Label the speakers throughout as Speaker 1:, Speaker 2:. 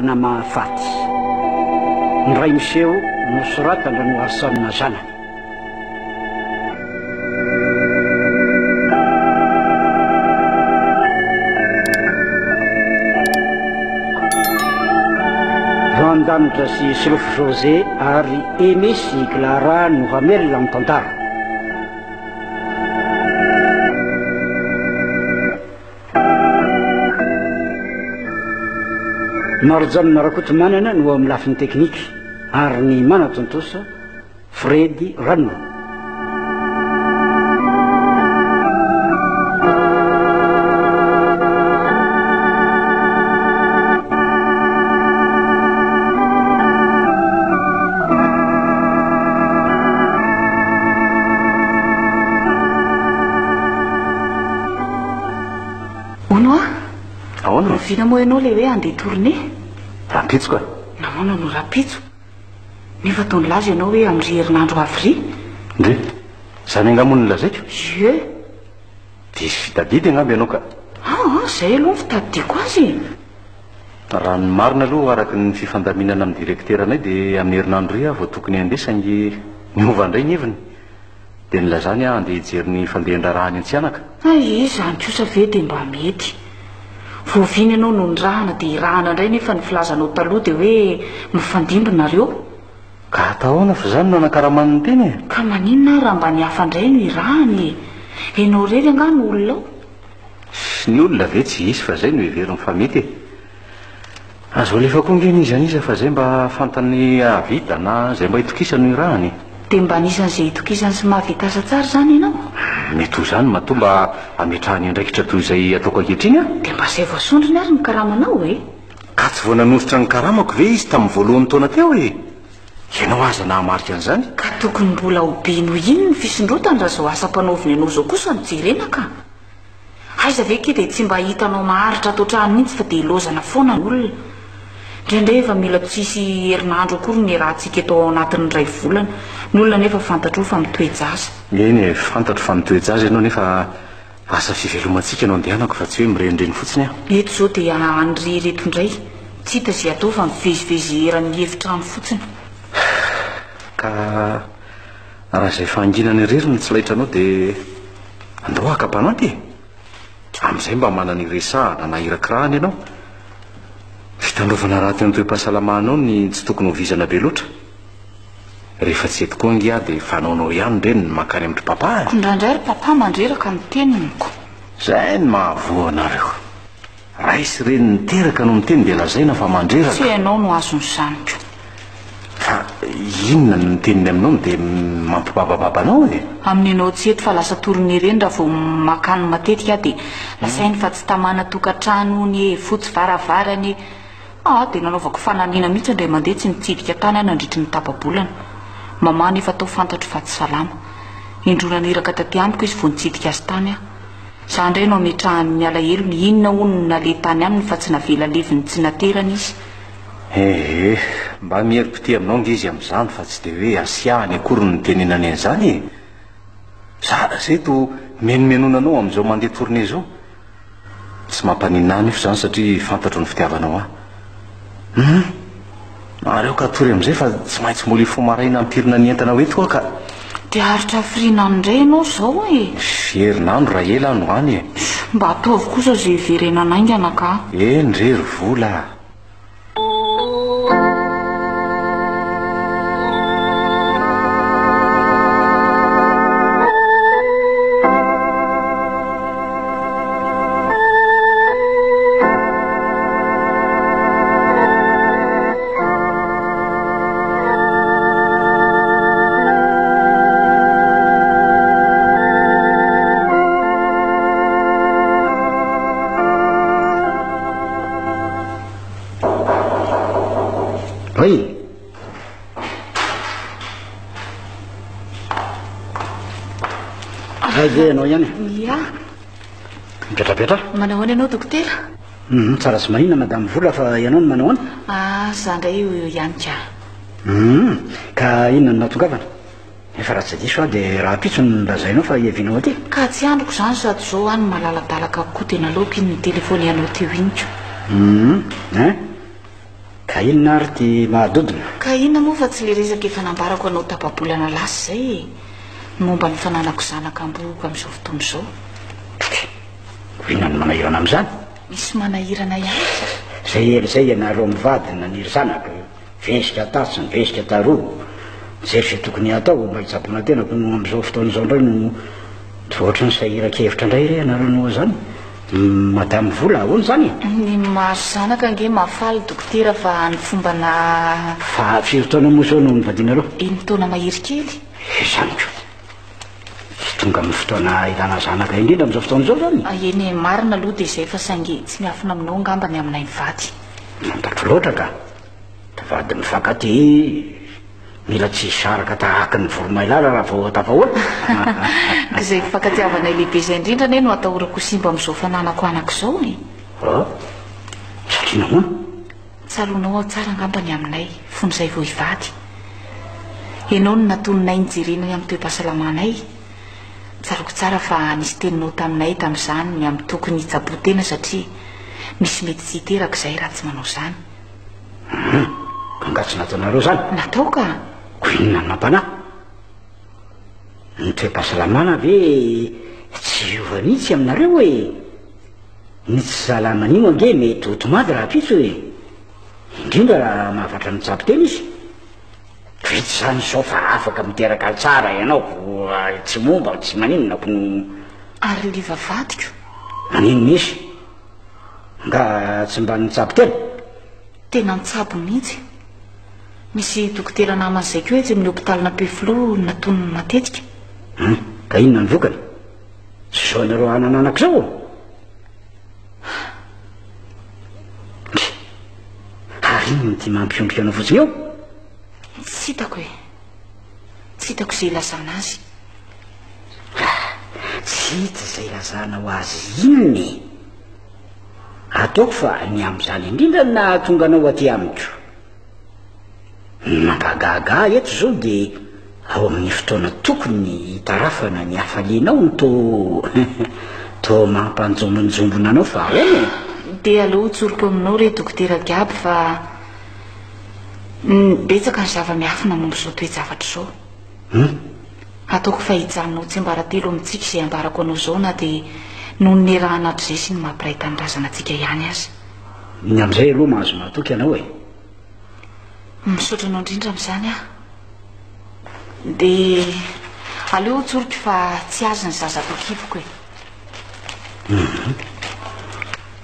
Speaker 1: na mahafaty ny ray miseho nosoratana no asamina zanany Vandanitra sy Silofo José ary Aimé sy Clara no hamelona amin'ny tantara. Marjanona Rakotomanana no amin'ny lafiny teknika ary ny manatontosa Fredy Ranno.
Speaker 2: Vina moa ianao le hoe andeha tournée
Speaker 1: rapitso ka
Speaker 2: namoana no rapitso nefa taony laza ianao hoe amin'ny herinandro avry
Speaker 1: ndre zany angamony lazaiko
Speaker 2: je
Speaker 1: diso fitadidy angamby ianao ka
Speaker 2: zay aloha fitadidiko azy
Speaker 1: raha ny marina aloha araky ny fifandaminana amin'ny direkteranay dia amin'ny herinandro ry vao tokony andesangy miova indray ny heviny dia nylazany andeha hijery ny fandehan-draraha any an-tsianaka
Speaker 2: izany kosa ve dia mba mety voaviny ianao no nyrahana dia irahana indray nefa ny filazanao taloha dia hoe mifandimbrynareo
Speaker 1: ka atahoana fa zany no anakaramaniny teny
Speaker 2: ka maninona raha mba nihafa indray no irahany ianao rery anga ny olona ao
Speaker 1: sy ny olona ve tsy isy fa zay no heveriny fa mety azo alefa koa ngeny izy anisa fa zay mba fantany avita na zay mba hitokisany no irahany
Speaker 2: dia mba anisan'izay hitokisany sy mahavita asa tsara zany ianao
Speaker 1: mety ho zany matoa mba ametrahany andraikitra toy izay ataoko ankehitriny a
Speaker 2: dia mba zay voasondriny ary ny karamanao e
Speaker 1: ka tsy vao nanositra ny karamako ve izy tamin'ny voalohany taona teo e ianao aza nahamarika an'izany
Speaker 2: ka tokony mbola ho bino iny ny fisondrotany raha zao asa-panaoviny ianao zao kosa ny jerena ka aiza ve ke dia tsy mba hitanao maharitra atoatrahany mihitsy fa dia ilozana foana ny olona indraindray efa mila tsisy herinandro akory ny rahantsika eto ao anatin'ny ray volana ny olona nefa fantatro fa mitoejaza
Speaker 1: eny e fantatro fa mitoejaza ianao nefa asa fivelomantsika no andehanako fa tsy hoe mirenireny fotsiny a
Speaker 2: eto zao dia anry reto indray tsy hita zay atao fa mivezivezy eran'ny hevitrano fotsiny
Speaker 1: ka raha izay fahanginany reriny tsy laitranao dia andao akapananty amin'izay mba manany resahana na irakirahany ianao fitandrovana raha teny toe-pahasalamanao ny tsy tokony ho vizana be loatra rehefa tsy eto koa ngia dia fanaonao ihany reny ny makany amin'ny papa
Speaker 2: kondraindray ry papa mandreraka ny teniniko
Speaker 1: zay ny mahavoanareo raisy reny niteraka no miteny dia lazaina fa mandreraka
Speaker 2: tsy ianao no azony zaniko
Speaker 1: fa inona no niteniny aminao dia mampibabababanao e
Speaker 2: amin'ny anao tsy eto fa lasa tournée reny raha vao makany matetika dia lasainy fa tsy tamana tokantrano ny fotsy varavarany dia nanaovako fananiana mihitsy indray mandeha tsy nitsidika tany ahy nandritry ny tapabolana mama nefa atao fantatro fa tsy salama indrona niraka taty amiko izy vao nitsidika azy tany aho za indray no ametrahany miala helo ny inona hono nale tany aminy fa tsy navela leviny tsy naterana izy
Speaker 1: mba mierim-pity aminao nge izy amin'izany fa tsy dia hoe asiahany akory ny tenenany an'izany e za zeto menomenonanao amin'izao mandeha tournée zao tsy mampaninana io zany satria fantatro ny fitiavanao ahy nareo ka tory amin'izay fa tsy maintsy mola fomaraina ampirina ny entana hoeto koa ka
Speaker 2: dia haritra firinano indray ianao zao e
Speaker 1: fierinandro raha ela no any e
Speaker 2: mba ataovy kosa zay verenanaingana ka
Speaker 1: ndrery vola anao ihany
Speaker 2: ia
Speaker 1: mipetrapetra
Speaker 2: manao any ianao dokotera
Speaker 1: tsara sy mahina madamy vola fa ianao no manao any
Speaker 2: za ndray ihany ka
Speaker 1: ka inona no nahatongavana efa raha tsy diso a dia raha pitso no lazainao fa iavinao aty
Speaker 2: ka tsy androko zany sady zao any malaladalaka koa tena laoko iny ny telefony ianao teo iniko
Speaker 3: ka inona ary ty mahadodina
Speaker 2: ka inona moa fa tsy le resaka efa nambarako anao tapabolana lasy zay momba ny fananako zanaka amboka amin'izao fotoana izao
Speaker 3: inona ny manahirana amin'izany
Speaker 2: misy manahirana ihany
Speaker 3: zay elizay ianareo mivadina niry zanaka vesika tasy ny vesika taroa jery zay tokony atao mba hitsabona tenako no amin'izao fotoana izao indray no ohatry ny sahira-kevitra indray re ianareo no zany madame vola ahoana zany
Speaker 2: ny maso zanaka ange mahafaly dokotera fa ny fombana
Speaker 3: fa firy taona moa no nivadinareo
Speaker 2: iny taona mahiry kely
Speaker 3: zanyko tonga amin'ny fotoana ilana zanaka indrindra amin'izao fotoana izao zany
Speaker 2: eny marina aloha dia izay fa saingy tsy miafina aminao ngambany aminay mivady
Speaker 3: mantatro loatra ka tavady mifankaty mila tsy saraka tahaka ny voromailala raha vao tafahoana
Speaker 2: ka izay fankatiavanay lehibe izay indrindra ne no atahorako simba amin'izao fananako anak'izao e
Speaker 3: satria nahoana
Speaker 2: tsalonao ao tsara ngambany aminay fony izay vao hivady ianao no natononay nijerena ny amin'ny toe-pahasalamanay tsaroko tsara fa nisy teninao taminay tamin'izany ny amin'ny tokony hitsabo-tena satria misy mety tsy hiteraka izay raha tsy manao izany
Speaker 3: ka ngatsy nataonareo zany
Speaker 2: natao ka
Speaker 3: ko inona ny mampanahy ny toe-pahasalamana ve tsy ova mihitsy aminareo hoe ny tsy zalaman'io ange mety otomady raha pitso hoe indrindra raha mahafatra ny tsabo-tena izy vitsy zany zao fa afaka miteraka tsara ianao tsy momba tsy maninonako no
Speaker 2: ary le vavadiko
Speaker 3: manino misy nga tsy mba nitsabo-tena
Speaker 2: tena nitsabo mihitsy misy dokotera naman'izay ko hoe tsy amin'ny hopitalina peflo natonony matetika
Speaker 3: ka inona ny vokany tsy zao nareo anananak'izao ary inony ty mampiondrika anao fotsiny eo
Speaker 2: tsy hitako hoe tsy hitako izay ilazana azy
Speaker 3: tsy hita izay lazana ho azy inony ataoko fa ny amin'izany indrindra na tonga anao aty amiko mampagaga eto zao dia ao amin'ny fotoana tokony hitarafana ny hafalianao no to mampanjombonjombona anao fa ahoana
Speaker 2: dia aloha tsoroko aminao re dokotera giaby fa betsaka ny zava-miafina momba izao toe-javatra izao ataoko fa hijanonao tsy ambaratelo amintsika izay ambarako anao zao na dia noho ny raha anato izay sy ny mampiray tanindrazana antsika ihany azy
Speaker 3: ny amin'izay aloha mahazo mahatoky ianao e
Speaker 2: misaotra anao indrindra amin'izany aho dia aleo tsoroky fa tsy azy ny zazako akivoko e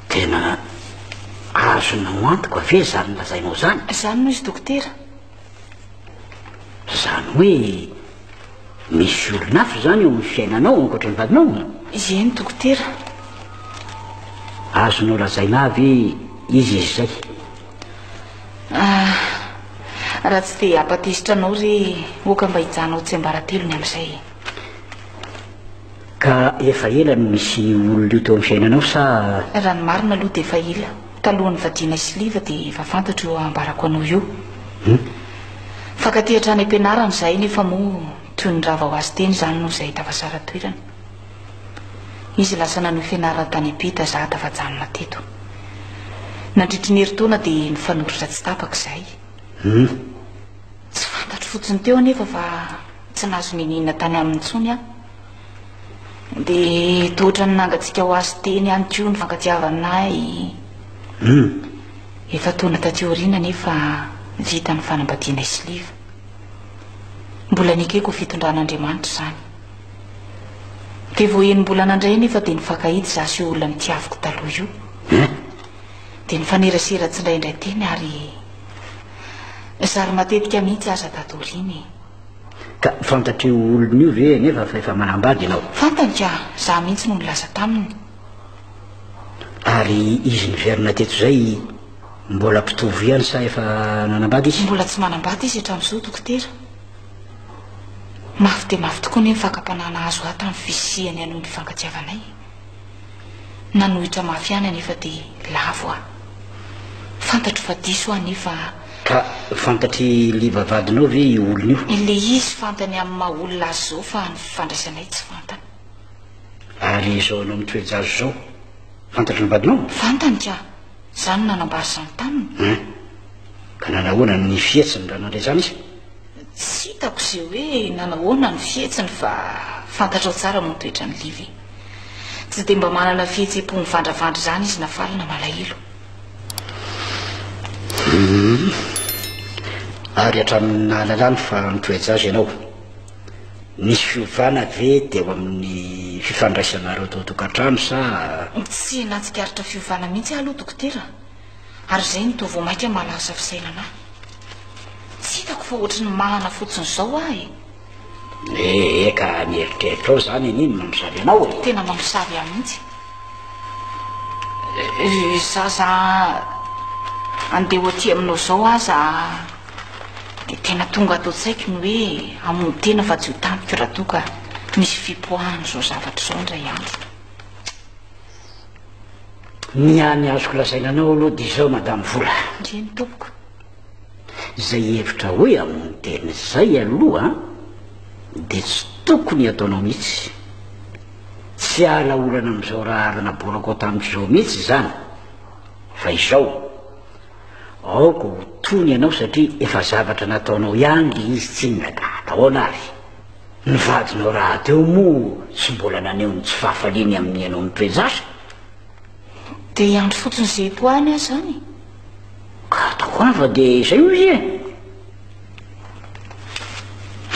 Speaker 3: tena azonao antoko ave zany lazainao zany
Speaker 2: zany noho izy dokotera
Speaker 3: zany hoe misy olonafo zany eo amin'ny fiainanao ankoatra ny vadinao
Speaker 2: eny dokotera
Speaker 3: azonao lazaina avy izy zay
Speaker 2: raha tsy dia ampatesitra anao re oka mba hijanao tsy ambaratelony amin'izay
Speaker 3: ka efa ela no misy olona io teo amin'ny fiainanao sa
Speaker 2: raha ny marina aloha dia efa ela talohan'ny vadiana isiliva dia efa fantatro eo ambarako anao io fankatehatra any am-pianarana izay nefa moa toy ny rava ho azy teny zany noho izay tafasara toerana izy lasa nanohy fianarana tany ampita za tafajanona teto nandritry ny herintaona dia nifanotritra tsy tapaka izay tsy fantatro fotsiny teo anefa fa tsy nahazo ninina tany amin'ny tsony aho dia tohatra ny nangatsika ho azy teny any ko ny fankatiavanay efa taona tateoriana nefa vita ny fanambadiana isiliva mbola nikeko fitondran'Andriamanitra zany dia vo enim-bola nandray nefa dia nifankahidy za sy olona nitiaviko taloha io dia nifanerasera tsindraindray teny ary zary matetika mihitsy aza tatoriny
Speaker 3: ka fantatry olona io ve nefa fa efa manambady ianao
Speaker 2: fantanka za mihitsy no nilaza taminy
Speaker 3: ary izy niverina teto zay mbola mpitovo ihany sa efa nanambady izy
Speaker 2: mbola tsy manambady izy hatramin'izao dokotera mafy dia mafy tokoa ny mifankampanana azo aho tamin'ny fisihany anoho ny fankatiavanay nanohitra mafy ihany anefa dia lavo aho fantatro fa diso aho nefa
Speaker 3: ka fantatry livavadinao ve io olona io
Speaker 2: le izy fantany amin'ny maha olona azy zao fa ny fifandraisanay tsy fantany
Speaker 3: ary izao anao mitoejazo zao fantatry ny vadinao
Speaker 2: fantany ka zany nanambary zany taminy
Speaker 3: ka nanahoana ny fietsiny raha nandray zany izy
Speaker 2: tsy hitako izay hoe nanahoana ny fihetsiny fa fantatra ao tsara mo toetra ny livy tsy dia mba manana fihetsem-po mivandravandra zany izy nafalina malahelo
Speaker 3: ary hatramin'ny nahalalany fa mitoeja azy ianao misy fiovana ve dia eo amin'ny fifandraisanareo totokantrano sa
Speaker 2: tsy natsikaritra fiovana mihitsy aloha dokotera ary izay ny tovo mainka malasa fisainana tsy hitako fa ohatra ny manana fotsiny izao ahy
Speaker 3: eka mieritreritra ao zany aniny mamosavy anao e
Speaker 2: tena mamosavy ahy mihitsy zaza andeha ho aty aminao izao aza dia tena tonga atao tsaiko ny hoe amony tena fa tsy ho tampiko raha toa ka misy fipoahany izao zavatra izao indray andro
Speaker 3: ny any azoko lazaina anao aloha dia izao madamo vola
Speaker 2: ndre ny tompoko
Speaker 3: izay hevitra hoe amin'ny teny izay aloha dia tsy tokony ataonao mihitsy tsy ala olana amin'izao raha arana bolako tamin'izao mihitsy zany fa izao aoko ho tony ianao satria efa zavatra nataonao ihany le izy tsy nynagatahoana ary nyvadinao raha teo moa tsy mbola naneo ny tsy fahafaliany amin'ny ianao mitoezasa
Speaker 2: dia iandro fotsiny izay toany azy zany
Speaker 3: ka ataoko any fa dia izay o izy e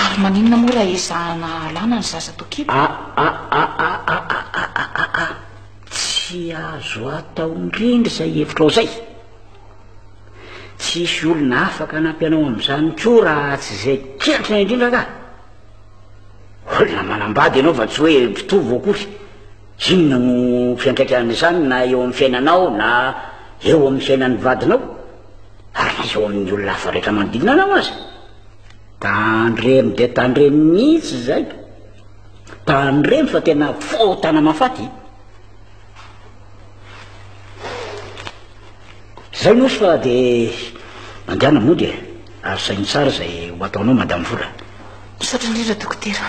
Speaker 2: ary maninona moa raha ezahana alana ny zaza tokipo
Speaker 3: tsy azo atao indrindra izay hevitra ao zay tsisy olona afaka nampianao amin'izany koa raha tsy izay keritra indrindra ka olona manambady ianao fa tsy hoe mpitovo akory inona no fiantraikany izany na eo amin'ny fiainanao na eo amin'ny fiainan'ny vadinao ary na eo amin'ny olona hafa rehetra manodidina anao azy tandremy dia tandremy mihitsy zay tandremy fa tena fotana mafaty zay nosy fa dia mandehana mody e ary sainy tsara zay ho ataonao madamo vola
Speaker 2: misaotra indrindra dokotera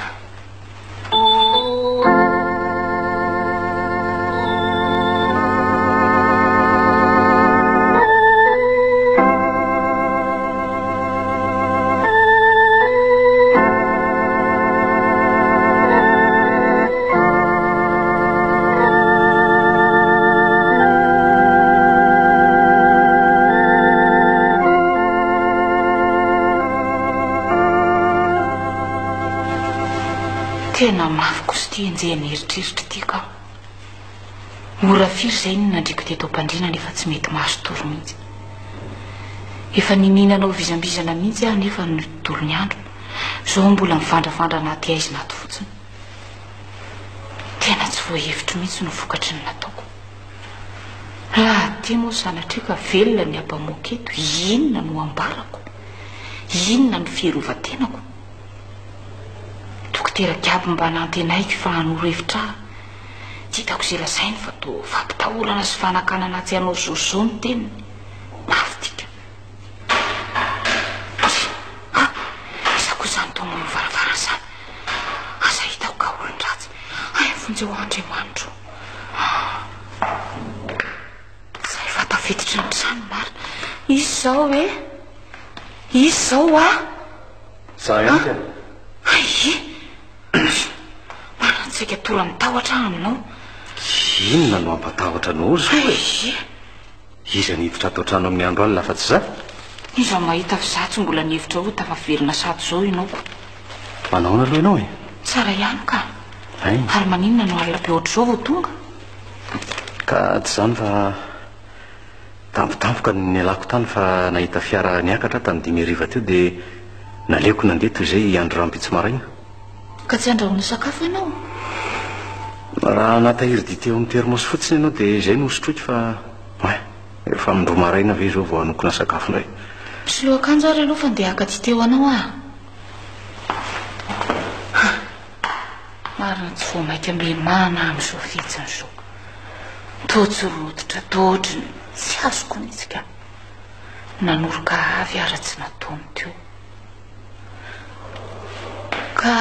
Speaker 2: tena mafy kozy ty enjehany heritreritra ty ka ora firy izay ny nandriko teto am-pandriana nefa tsy mety mahazo toro mihitsy efa nininanao vizambizana mihitsy aho nefa ny tolo ny andro izao mbola mivandravandra anaty aizy nato fotsiny tena tsy voahevitro mihitsy no vokatry ny nataoko raha ty moa sanatrika velona ny ampamoaketo inona no ambarako inona no fierovatenako dokotera-kiabo mba nantenaiky fa hanoro-hevitra tsy hitako izay lazainy fa to fampitaolana sy fanakanana tsy hanao zozao ny teniny mafitika isako izany tao moa mivaravarana izany aza hitako ka olon-dratsy ay vonjeo andriamanitro zay fa tafetitra ny trano marina izy zao e izy zao a
Speaker 1: za ihany
Speaker 2: ai manantsika tora mitahotra aminao
Speaker 1: inona no ampatahotra anao zy izy nihevitra atao trano amin'ny andro any lafa tsy za
Speaker 2: iza mahita fa za tsy mbola nihevitra ho tafavelona sato zao inaoko
Speaker 1: manaona aloha ianao e
Speaker 2: tsara ihany ka
Speaker 1: ay
Speaker 2: ary maninona no alina be oatra zao vo tonga
Speaker 1: ka tsy zany fa tampotampoka ny alako tany fa nahita fiara niakatra tamin'ny dimy ariva teo dia naleoko nandeha toy izay andro rampitsy maraina
Speaker 2: ka tsy andrahona sakafo ianao
Speaker 1: raha natahiry dite eo amin'ny termosy fotsiny ianao dia izay no sotroky fa efa mindro maraina ve zao vao hanokona sakafo indray
Speaker 2: sy loha akanjo ary aloha fa ndeha haka ty teo anao ah marina tsy vo mainka miemana amin'izao fihetsiny zao totsorototra totriny tsy azoko nitsika nanoroka avy ara-tsy nataony teo ka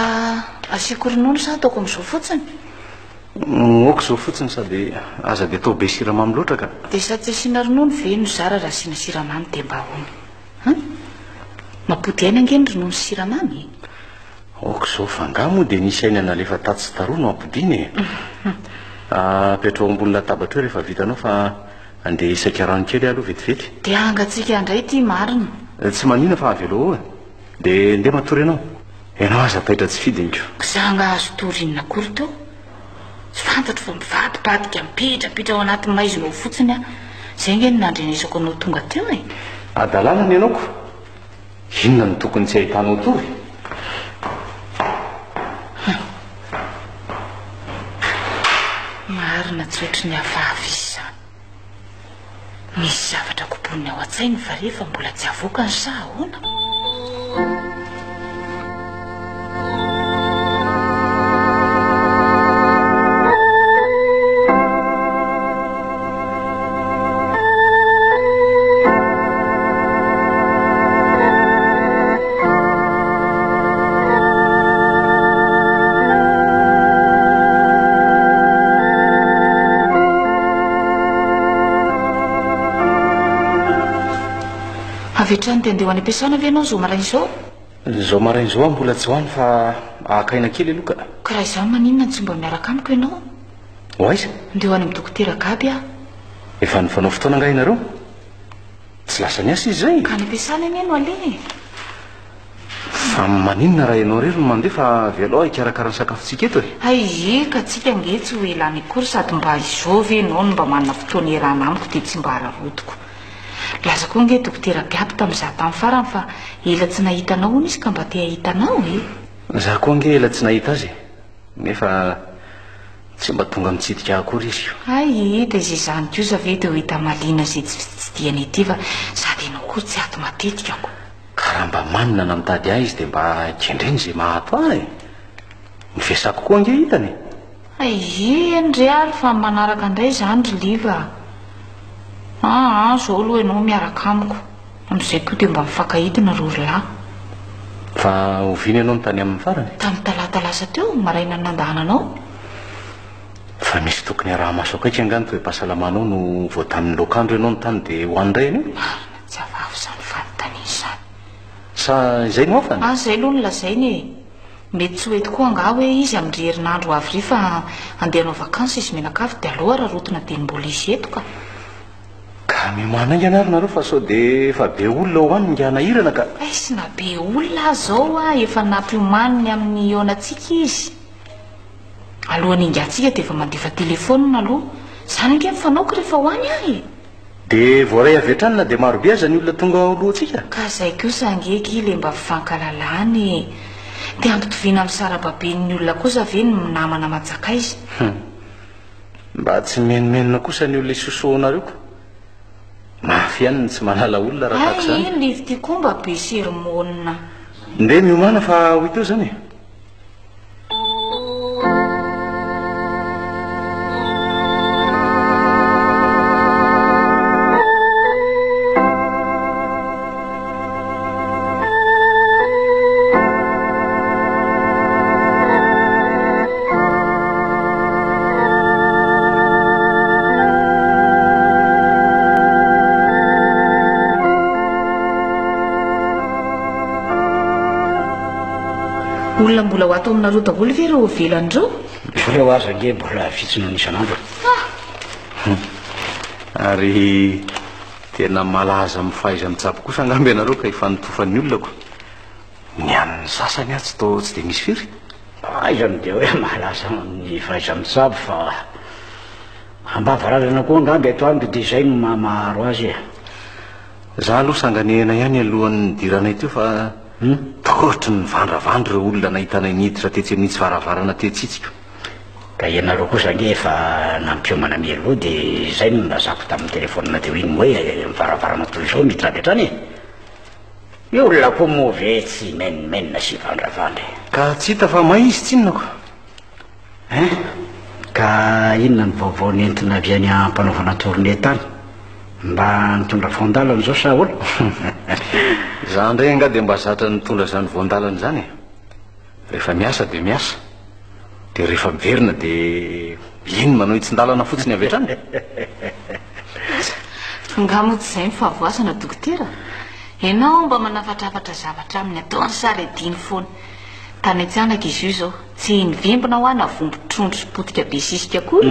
Speaker 2: asiako ronono sa ataoko amin'izao fotsiny
Speaker 1: oko zao fotsiny sady aza dia atao be siramamy loatra ka
Speaker 2: dia sady tsy asiana ronono ve no zara raha asiana siramamy dia mba hony mapoty aina angendry no ny siramamy
Speaker 1: oko zao fanga moa dia nisy ainana lefa tatsy taroa no ampodiny petrao ambony latabatra eo rehefa vitanao fa andeha isaka rano kely aloha vetivety
Speaker 2: dia angatsika indray ty marina
Speaker 1: tsy manina fa avy aloha dia ndeha matory ianao ianao aza paitra tsy fidiniko
Speaker 2: zanga azo torinina kory teo tsy fantatro fa mivadibadika mipetrapetra ao anaty maizonao fotsiny a zay nge ny nandrenesako anao tonga teo e
Speaker 1: adalàna ny ianaoko inona ny tokony tsy ahitanao tory
Speaker 2: marina tsy ohatry ny avavy izy zany misy zavatra koponiny ao an-tsainy fa rehefa mbola tsy avoaka ny sa ahoana avetrany te andeha ho any am-piasana ave ianao zao marainy
Speaker 1: zao marainy zao mbola tsy hoany fa ahakaina kely aloka
Speaker 2: ka raha izany maninona ny tsy mba miaraka amiko ianao
Speaker 1: hoaiza
Speaker 2: andeha ho any amin'ny dokotera gaby a
Speaker 1: efa nyfanao fotoana nga inareo tsy lasa ny asa izy zay
Speaker 2: ka any am-piasana eny eno ale
Speaker 1: fa maninona raha ianao rery no mandeha fa avy aloha hikarakara ny sakafontsika eto e
Speaker 2: aika tsika nge tsy ho elany akory sady mba izao ve ianao no mba manana fotoana irana amiko dia tsy mba hararotiko laza koa nge dokotera gaby tamin'izaho tamin'ny farany fa ela tsy nahitanao hono izy ka mba te hahitanao e
Speaker 1: za koa nge ela tsy nahita azy nefa tsy mba tonga mitsidika akory izy
Speaker 2: ai da izay zany ko za ve dia ho hita malina zay tsidiany ety fa sady ianao koa tsy ato matetika ako
Speaker 1: ka raha mba manina na mitady ahy izy dia mba kendreny zay mahato ahy mifesako koa nge hitany
Speaker 2: ai ndray ary fa manaraka indray zany ry liva zao aloha ianao miaraka amiko am'izay koa dia mba mifankahidina rorylahy
Speaker 1: fa oviny ianao ny tany amin'ny farany
Speaker 2: tamin'ny talatalasa teo maraina nandahananao
Speaker 1: fa misy tokony raha maso akaika angany toe mpahasalamanao no voatamin'ny lokandro ianao ny tany dia hoandray eny
Speaker 2: tsy avavy zany fanontanizy zany
Speaker 1: sa izay no afany
Speaker 2: zay aloha no lazainy e mety tsy hoety koa angah hoe izy amin'ny herinandro avy ry fa andeha hanao vakansa izy menakavy dia aloha raha rotona teny-bola izy eto
Speaker 1: ka mimana inganary nareo fa sao dia efa be olona ho any ngia nahirana ka
Speaker 2: sy na be olona zao efa nampiomaniny amin'ny eonatsika izy alohan'ny ingatsika dia efa mandefa telefônina aloha zany nge mifanaoko rehefa ho any ahy
Speaker 1: dia voaray avetranyna dia marobe aza ny olona tonga alohantsika
Speaker 2: ka zay kosa ngeky le mba fifankalalany dia ampitoviana amin'ny sarababen'ny olona kosa ve ny namana majaka izy
Speaker 1: mba tsy menomenona kosa ny olona isosoanareo ko mafy ihany ny tsy manala olona raha tako zany
Speaker 2: livy ty koa mba be sermonina
Speaker 1: nde miomana fa ho iteo zany
Speaker 2: olona mbola ho ato aminareo daholo ve reo velan'ireo
Speaker 3: reo aza nge mbola vitsino nisan'andro
Speaker 1: ary tena malaza mifaiza mitsapo kosa angamby ianareo ka hifanitofan'ny olonako ny an'ny sasany ahy tsy tao tsy dia misy firy
Speaker 3: aizany dia hoe malaza ny faiza mitsabo fa ambavararana koa angamby ato amiko dia izay no mamaharo azy e
Speaker 1: za aloha sanganena ihany alohan'ny diranay teo fa tohotry ny vandravandro reo olona nahitanay niditra tetsy amin'nitsy varavarana tetsitsika
Speaker 3: ka ianareo kosa nge efa nampiomana mialoha dia izay no lazako tamin'ny telefônina teo iny hoe mivaravarana toy izao miditra avy hatrany e olona koa move tsy menimenina sy vandravandry
Speaker 1: ka tsy hita fa maizy tsinonako
Speaker 3: ka inona ny vaovao nentina avy any ampanaovana tourné tany mba nitondra voandalana zao sa olo
Speaker 1: za ndray anga dia mba zatra nitondra zany voandalana zany rehefa miasa dia miasa dia rehefa miverina dia iny manao hitsin-dalana fotsiny avy hatrany
Speaker 2: nga mo tsy izay mifahavoasana dokotera ianao mba manafatrafatra zavatra aminy atao ny sary adiny foana tany an-tsanaka izy io zao tsy mivimbona ho ana vombotrondro sy potika be sisika koa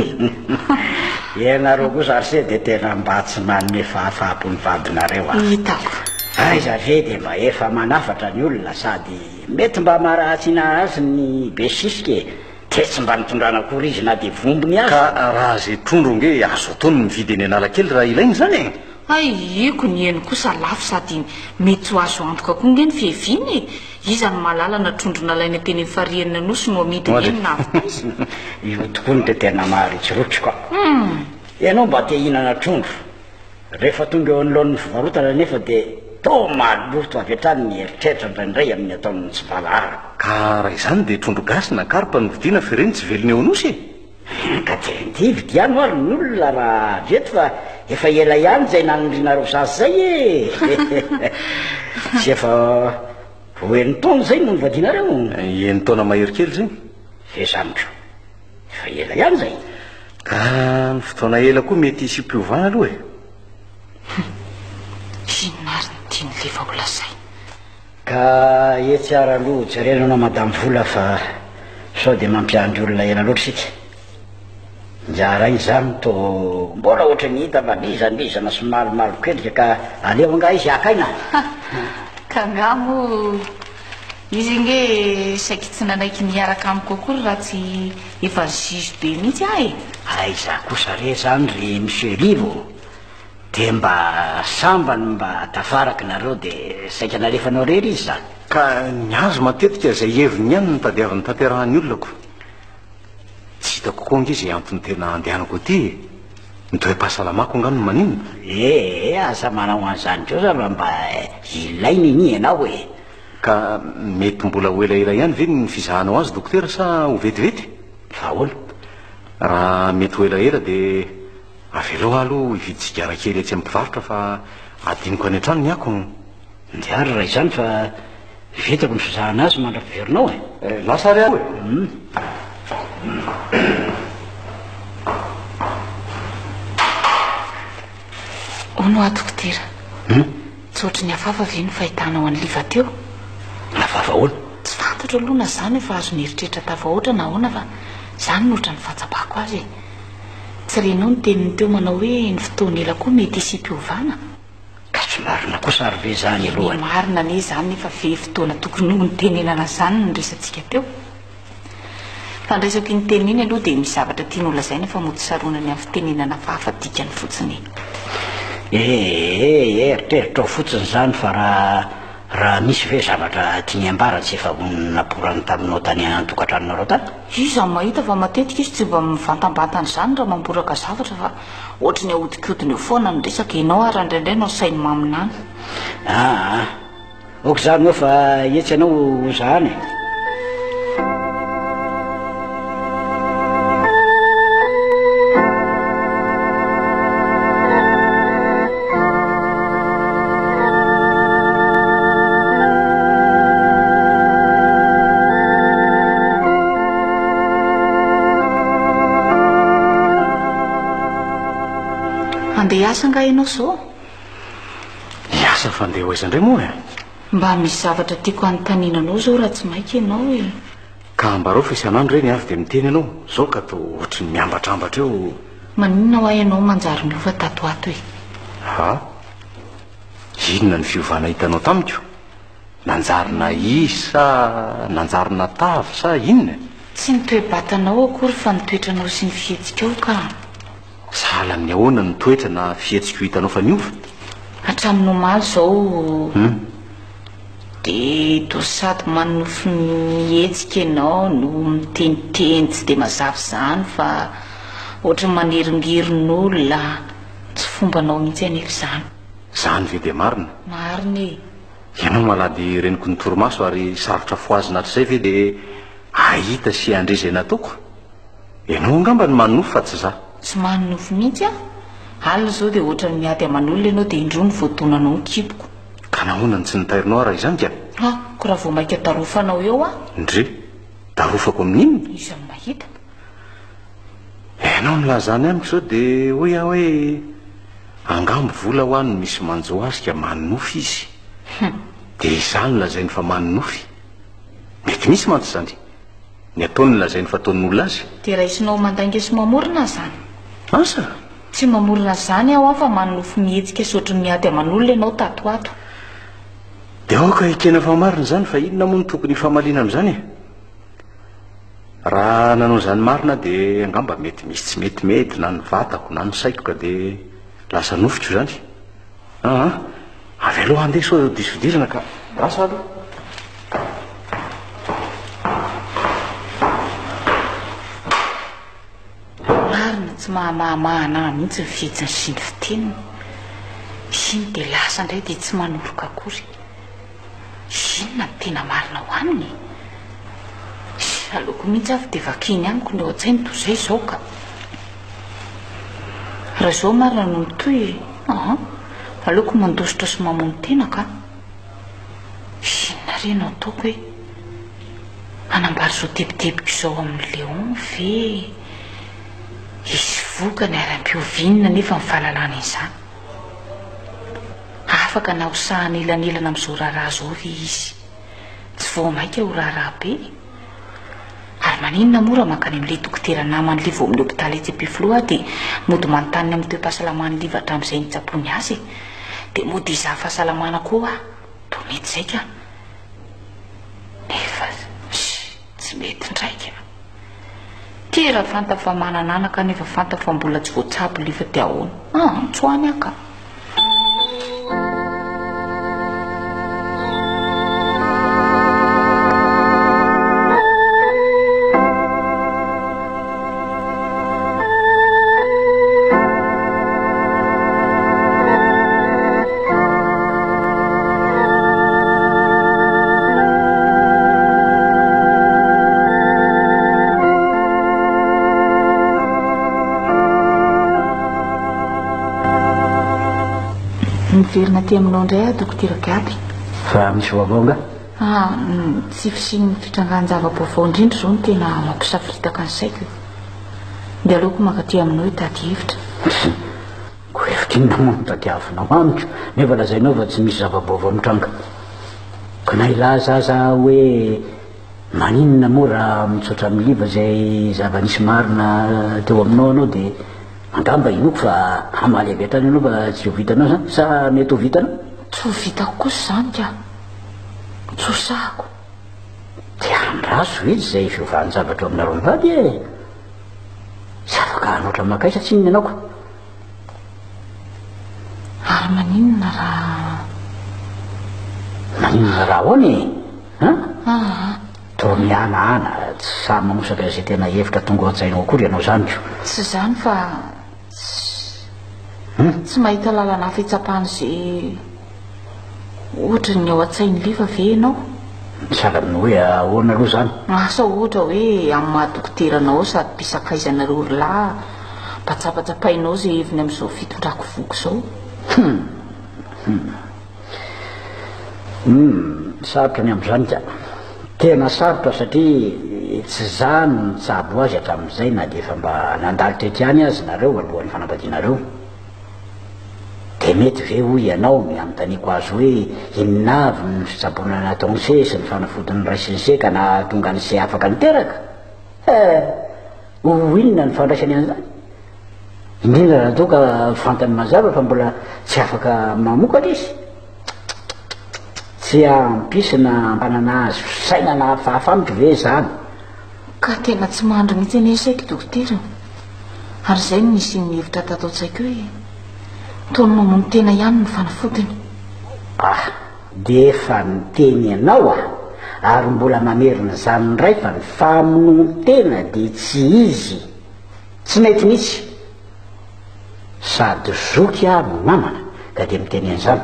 Speaker 3: ianareo kosa ary se dia tena mba tsy manome fahafahapony vadinareo
Speaker 2: hitako
Speaker 3: aiza ve dia mba efa manafatra ny olona sady mety mba maharahatsiana azy ny be sisika te tsy mba nitondrana kory izy na dia vombony azy
Speaker 1: ka raha zay trondro nge azo ataony mividy eny analakely raha ilainy zany e
Speaker 2: ay iko ny eny kosa lafo sady mety ho azo antoka koa nge ny fehiviny izany malalana trondro nalainy teny farianina nosy no amidiny eny na avy
Speaker 3: io tokoa ny dia tena maharitsirotsy ka ianao mba te hihinana trondro rehefa tonga eo anoloan'ny fivarotana nefa dia to maloto avy hatrany ny eritreritra ndraindray amin'ny ataony tsy valahara
Speaker 1: ka raha izany dia trondro gasy na karpa ny vidiana fa ireny tsy velony eo anosy
Speaker 3: ka ty vidiano ary ny olona raha veto fa efa ela ihany zay nanondrinareo sasy zay e sy efa hoen'ny taona zay no nivadinareo
Speaker 1: eny taona mahery kely zay
Speaker 3: fezanotro efa ela ihany zay
Speaker 1: ka ny fotoana ela koa mety isy mpiovana aloha e
Speaker 2: finary ny tiany lefa ho lazay
Speaker 3: ka etsiara aloha jerenao na madamy vola fa sao dia mampiandry olona ela loatra sika njara izy zany to mbola ohatra ny hita fa lizana sy malomalokelika ka aleo nga izy akaina
Speaker 2: ka ngamo izy nge saiky tsy nanaiky niaraka amiko akory raha tsy efa zizo be mihitsy ahy
Speaker 3: aiza kosa re zany ry monsieur Livo dia mba sambany mba tafaraky nareo dia saika nalefanao rery izy zany
Speaker 1: ka ny azo matetika zay heviny ihany nitadiavin'ny tanterahan'ny olonako tsy hitako koa nge izay antony tena andehanako aty mitoe-pahasalamako angano manino
Speaker 3: asa manao an'izany keo za mba ilainy iny ianao e
Speaker 1: ka mety mbola ho elaela ihany ve ny fizahanao azy dokotera sa ho vetivety
Speaker 3: fahoana
Speaker 1: raha mety ho elaela dia avelao aloha hividy sigarakely etsy amin'ny mpivarotra fa adiniko any an-trano ny ako
Speaker 3: ndiary raha izany fa vitako ny fizahana azy mandra-piverinao e
Speaker 1: lasa ry aho e
Speaker 2: ono a dokotera tsy ohatry ny afafa ve ny fahitanao any liva teo
Speaker 3: afafa hoana
Speaker 2: tsy fantatra aloha na zany efa azo ny heritreritra tafahoatra na hoana fa zany no oatra ny fatsapako azy e tsy renao ny teniny teo manao hoe ny fotoana ela koa mety isy mpiovana
Speaker 3: ka tsy marina kosa ary ve zany aloha
Speaker 2: marina ne zany efa ve fotoana tokony ho ny tenenana zany ny resantsika teo fandraisako ny tenina iny aloha dia misy zavatra tian'olona zay nefa mody saronany amin'ny fitenenana fahafadikany fotsiny
Speaker 3: eritreritra ao fotsiny zany fa raha misy ve zavatra tiany ambara tsy efa naporany taminao tany antokatranonareo tany
Speaker 2: izy any mahita fa matetika izy tsy mba mivantambatany zany raha mamboraka zavatra fa ohatra ny ahodikodiny eo foana ny resaka ianao ary indraindray nao sainy maminany
Speaker 3: oko zany moa fa etsy anao zahany
Speaker 2: andeha asa nga ianao zao
Speaker 1: iasa fa andeha ho aizandray moa e
Speaker 2: mba misy zavatra tiako anontaniananao zao raha tsy mainky ianao e
Speaker 1: ka mbarao fa isan'andro reny avy dia miteny ianao zao ka to ohatry ny miambatrambatra eo
Speaker 2: maninona ho ahy ianao manjary miova tato ato e
Speaker 1: inona ny fiovana hitanao tamiko nanjarina isa nanjarina tavy sa inona
Speaker 2: tsy nitoebatanao akory fa nitoetranao sy ny fihetsika ao ka
Speaker 1: sahala ny ahoana ny toetra na fihetsika hitanao fa niova
Speaker 2: hatraminao maly zao dia to sady manofo mihetsika ianao no miteniteny tsy dia mazavy zany fa ohatra maneringerin'olona tsy fombanao mihitsy anefa zany
Speaker 1: zany ve dia marina
Speaker 2: marina
Speaker 1: ianao malady reniko ny torimaso ary sarotra foazina hatr'izay ve dia ahita sy andre zay nataoko ianao angamba ny manofo fa tsy za
Speaker 2: tsy manofo mihitsy alina zao dia ohatra ny miady aman'olona ianao dia indro ny voatonanao ny kipoko
Speaker 1: ka nahoanany tsy nitairinao ary izany ka
Speaker 2: ko raha vao maika tarofanao eo
Speaker 1: ndre tarofako amin'inona
Speaker 2: izy amin'ny mahita
Speaker 1: ianao nilazany amiko zao dia hoy aho hoe angambo vola ho any misy manjo azy ka manofo izy dia izany lazainy fa manonofy mety misy mantsy izany ny ataony lazainy fa ataon'olona azy
Speaker 2: dia raha isinao mandainga sy mamorona zany
Speaker 1: asa
Speaker 2: tsy mamorona zany aho fa manonofy mihetsika sotry miady aman'olona ianao tatoato
Speaker 1: dia aoka ikena fa marina zany fa inona moa no tokony famaliana amin'izany raha nanao zany marina dia angamba mety misy tsy metimety na ny vatako na ny saiko ka dia lasa nofitro zany avy aloha andeha so disodirana ka rasa aloha
Speaker 2: marina tsy mahamahana mihitsy vitsiny sy ny fiteniny iny dia lasa indray dia tsy manoroka akory inona ny tena marina ho aminy aloko mihitsy avy dia vakiny amiko ny eo an-tsainy toy izay izao ka raha izao marina no mitoy aloko mandositra sy mamono tena ka inona re no ataoko hoe anambary izao tebitebiko izao amin'ny leon ve isy vokany aram-piovinina nefa mifahalalana izany afaka na hosahana elanelana amin'izao raharaha zao ve izy tsy vao maika ho raharaha be ary maninona mora mankany amin'ilay dokotera namany le vao amin'ny hopitaly etsy Ampifiloha dia mody manontaniny amin'ny toe-pahasalamany livatra amin'izay nitsapony azy dia mody izaha fahasalamana koa toa mety izay ka nefa tsy mety ndraika ke raha fanta fa manananaka nefa fanta fa mbola tsy voatsabo lifa dia ahoana tsoany aka miverina ty aminao indray a dokotera Gaby
Speaker 3: fa misy vaovao
Speaker 2: tsy fisiny fitrangan-java-baovao indrindra zao no tena mampisafiritaka ny saiko dia aleoko mankaty aminao hitady hevitra ko hevitra inona moa no tadiavinao amiko nefa lazainao fa tsy misy zava-baovao mitranga ka na ilaza aza hoe maninona moa raha mitsotra amin'ny liva zay zava-nisy marina teo aminao anao dia angamba inoko fa hamaly avy hatrany anao fa tsy ho vitanao zany sa mety ho vitanao tsy ho vitako kosa zany ka tsosahako
Speaker 3: dia andraso izy zay fiovany zavatra aminareo mivady tsy afaka hanoatra makaisa tsy inona anao ko
Speaker 2: ary maninona raha
Speaker 3: hoany to mianaana tsy samy mamosaka zay tena hevitra tonga an-tsainao akory ianao zany ko
Speaker 2: tsy zany fa tsy mahita lalana fitsapahana zay ohatra ny ao an-tsainy liva ve ianao
Speaker 3: salan'ny hoe ahoana aloha zany
Speaker 2: asa ohatra hoe amin'ny mahadokoteranao sady mpisakaizanareo lahy mbatsapatsapainao zay heviny amin'izao fitondrako voko zao
Speaker 3: sarotra ny amin'izany ka tena sarotra satria tsy zany mitsabo azy hatramin'izay na dia efa mba nandalitra ety any azy nareo alohan'ny fanambadianareo dia mety ve hoy ianao mianontaniako azy hoe inonavy ny fitsabona nataony sesy ny fanafodiny raisiny seka na tonga n'izay afaka niteraka ho inona ny fandraisany an'izany indrindra raha toa ka fantany mazava fa mbola tsy afaka mamokatra izy tsy ampisina mpanana azy fisainana fahafamitry ve zany
Speaker 2: ka tena tsy mandro mihitsy ane saiko dokotera ary izay no nisy ny hevitra tato an-tsaiko hoe tony mamono tena ihany ny fanafodiny
Speaker 3: dia efa niteny ianao ary mbola mamerina zany ndray fa ny famonono tena dia tsy izy tsy mety mihitsy sady zoky no namana ka dia miteny an'izany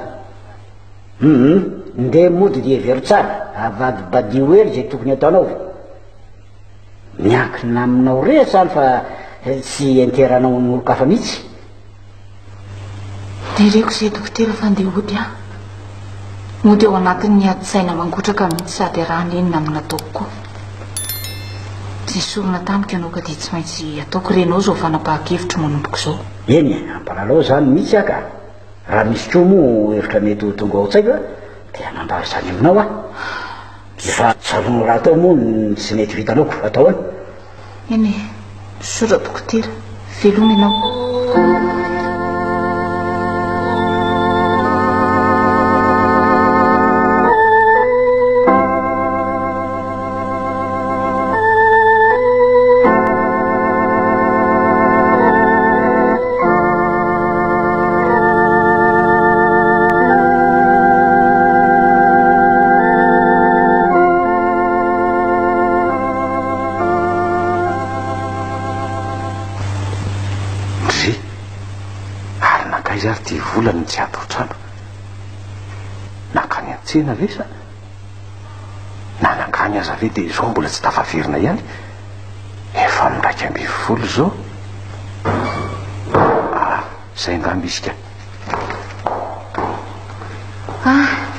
Speaker 3: ndeha mody dia very tsara avadibadio ery zay tokony ataonao miankina aminao rehetra zany fa tsy enteranao n'olo-kafa mihitsy
Speaker 2: dia reko zay dokotera fa ndeha mody ao anatin'ny adi-saina mangotraka mihitsy sady arahany enina amina ataoko koa tsy sorona tamiko ianao ka dia tsy maintsy ataoko renao zao fanapahan-kevitro manomboko zao
Speaker 3: eny ampalalao zany mihitsy aka raha misy tro moa hevitra mety ho tonga ao tsaiko dia nandalo izany aminao efa tsarono raha atao moa tsy mety vitanaoko atao any
Speaker 2: eny sora dokotera veloma ianao
Speaker 1: ary ty volany tsy ato trano nakany an-tsena resa na nangany aza ve dia zao mbola tsy tafaverina ihany efa miraika amby folo zao zay ngambisika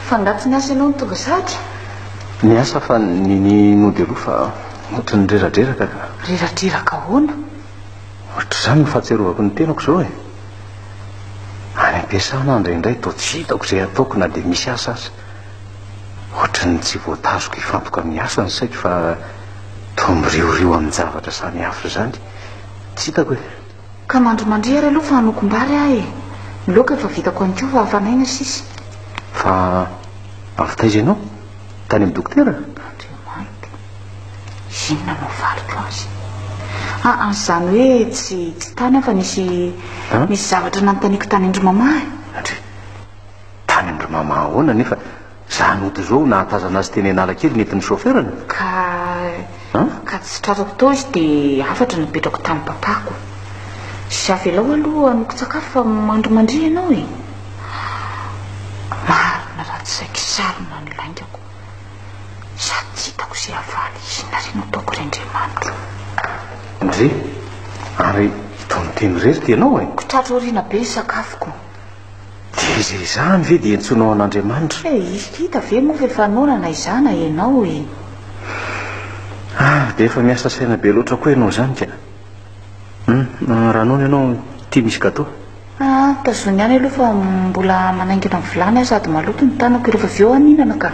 Speaker 2: fangatsy ny asa ianao nitonga satra
Speaker 1: ny asa fa ny nody aloha fa ohatra ny reradreraka ka
Speaker 2: reradreraka ahoana
Speaker 1: ohatra zany ny fahatserovako ny tenako zao any ampiasana indraindray to tsy hitako izay ataoko na dia misy asa aza ohatra ny tsy voatazoko hifantoka amin'ny asa ny saiko fa to miriorio amin'ny zavatra samy hafa zany tsy hitako
Speaker 2: ka mandromandry ary aloha fa hanokom-bary ahy ny loka efa vitako any koa fa hafanaina sisy
Speaker 1: fa avy taiza ianao tany amin'ny dokotera
Speaker 2: andriamanitra inona no valiko azy zany hoe tsy tany aho fa misy zavatra nanontaniako tany andromama
Speaker 1: andry tany andromama ahoana nefa zanoto zao nahatazana azy teny anala kely nentin'ny shoferana
Speaker 2: ka tsy tratako tao izy dia afatra nipetrako tamin'ny papako sy avelao aloha anoko sakafo fa mandromandry ianao marina raha tsy saiko sarona ny laingako sady tsy hitako izay avaly izina reny ataoko rendriamanitro
Speaker 1: ndry ary tonoteny rery ty ianao
Speaker 2: kotratra oriana be sakafoko
Speaker 1: dia izay zany ve dia entsonao an'andriamanitra
Speaker 2: izy hita ve moa fa efa nonana izana ianao
Speaker 1: dia efa miasa saina be loatra koa ianao zany ka raha noana ianao tia misy gato
Speaker 2: tazony ihany aloha fa mbola manaingina amin'ny vilany aho sady maloto ny tanako rehefa avy eo aninana ka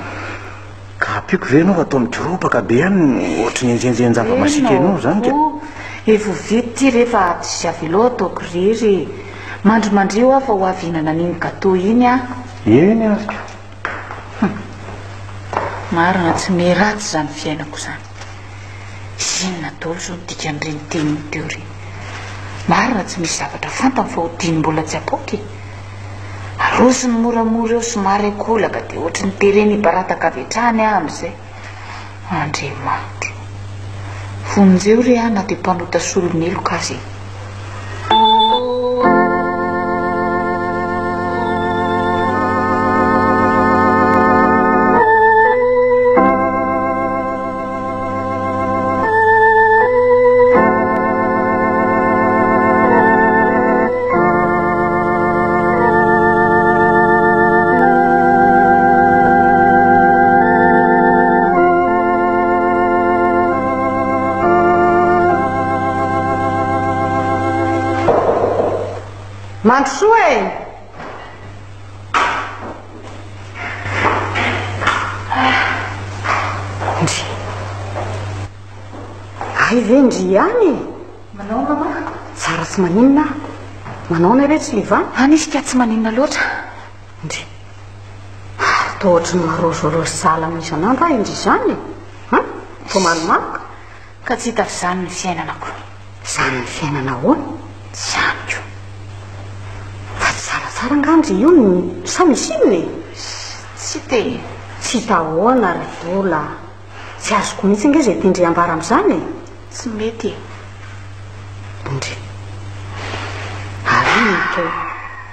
Speaker 1: apioko ve ianao fa atao mikiropaka be ihany ohatra ny enjenjenjava masika ianao zany ka
Speaker 2: evo vity ty rehefa tsy avelao ataoko rery mandrimandrio aho fa ho avinana n'iny gato iny
Speaker 1: eny ary
Speaker 2: marina tsy meratsy zany fiainako zany zinona dolo zao nodika nireny teniny teo reny marina tsy misy zavatra fantany fa hodiny mbola tsy apoky arosy ny moramora eo somary akolaka dia ohatra ny tereny barataka avetrany aho amin'izay andriamanitro vonjeo re ahy na dia mpanota solon'eloka azy mandrosoa ay ve ndry ihany manao mama tsara tsy maninona manao na re tsy livany anisy ka tsy maninona loatra ndry to ohatra ny marozorozy zala misan'andro ahy indry zany to malomaloka ka tsy hitavy zany ny fiainanako zany ny fiainana ahoana zanyko tsara ngandry io ny sa misy inony tsy te tsy hitahoana ry vola tsy azoko mihitsy nge zay tindry ambara amin'izany tsy mety ndry ary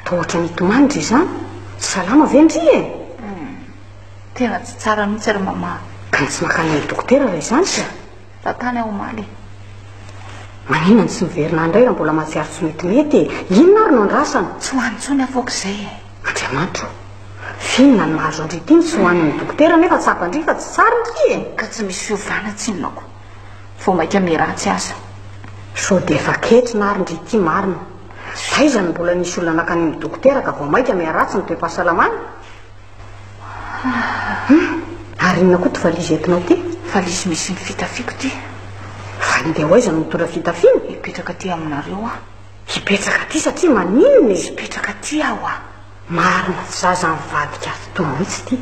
Speaker 2: to ohatra nitomandry zany tsy salama ve ndry tena tsy tsara mihitsy ary mama ka tsy makany dokotera ray zany ka raha tany aho omaly maninona ny tsy miverina indray raha mbola mahatsiaro tsy metimety inona ary no andrasana tsy hoanitsony avoaka izay andriamanitro finona ny mahazo andrity iny tsy hoan'ny dokotera nefa tsapandry fa tsy tsara ndry ka tsy misy fiovana tsinonako vo maika miratsy aza so dia efa ketrina ary ndrity marina zay zany mbola nisy olona nakany amin'ny dokotera ka vao maika miratsy ny toe-pahasalamana
Speaker 4: Ary inona koa ty valizy entinao ty?
Speaker 2: Valizy misy ny fitafiako ty.
Speaker 4: Fa andeha ho aiza no mitondra fitafiny?
Speaker 2: Hipetraka ty aminareo a.
Speaker 4: Hipetraka ty satria maninona izy?
Speaker 2: Hipetraka ty aho a.
Speaker 4: Marina zaza mivadika azy to mihitsy ty.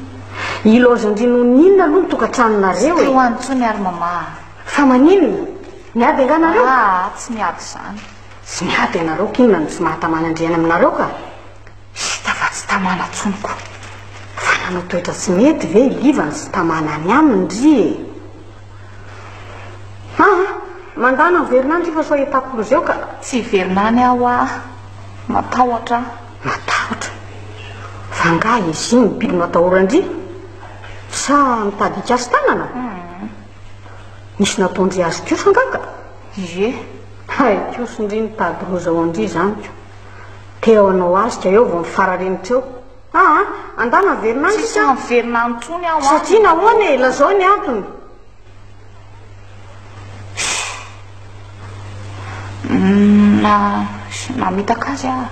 Speaker 4: Ilozandrino ninona aloha tokantranonareo
Speaker 2: Tsy ho antsony ary mama.
Speaker 4: Fa maninona? Niady anganareo?
Speaker 2: Tsy niady zany.
Speaker 4: Tsy niady ianareo kinona no tsy mahatamanandriana aminareo ka?
Speaker 2: Sita fa tsy tamana tsoniko.
Speaker 4: Fa nanao toetra tsy mety ve ilivany sy tamana any aminy ry mandana verinandry fa so ahitako zeo ka
Speaker 2: tsy verinany aho a. Matahotra.
Speaker 4: Matahotra? Fa nga izy iny biby matahorandry sa mitady azy tanana? Misy nataondry azy kosa ngaka?
Speaker 2: Ie.
Speaker 4: Hay kosa ndry nitady rozao andry zany ko. Teo anao azy ka eo vao mifararenitra eo. Andana verinandry
Speaker 2: Tsy samy verinany tsony aho a.
Speaker 4: satria nahoana e lazao ny antony?
Speaker 2: Namitaka azy a.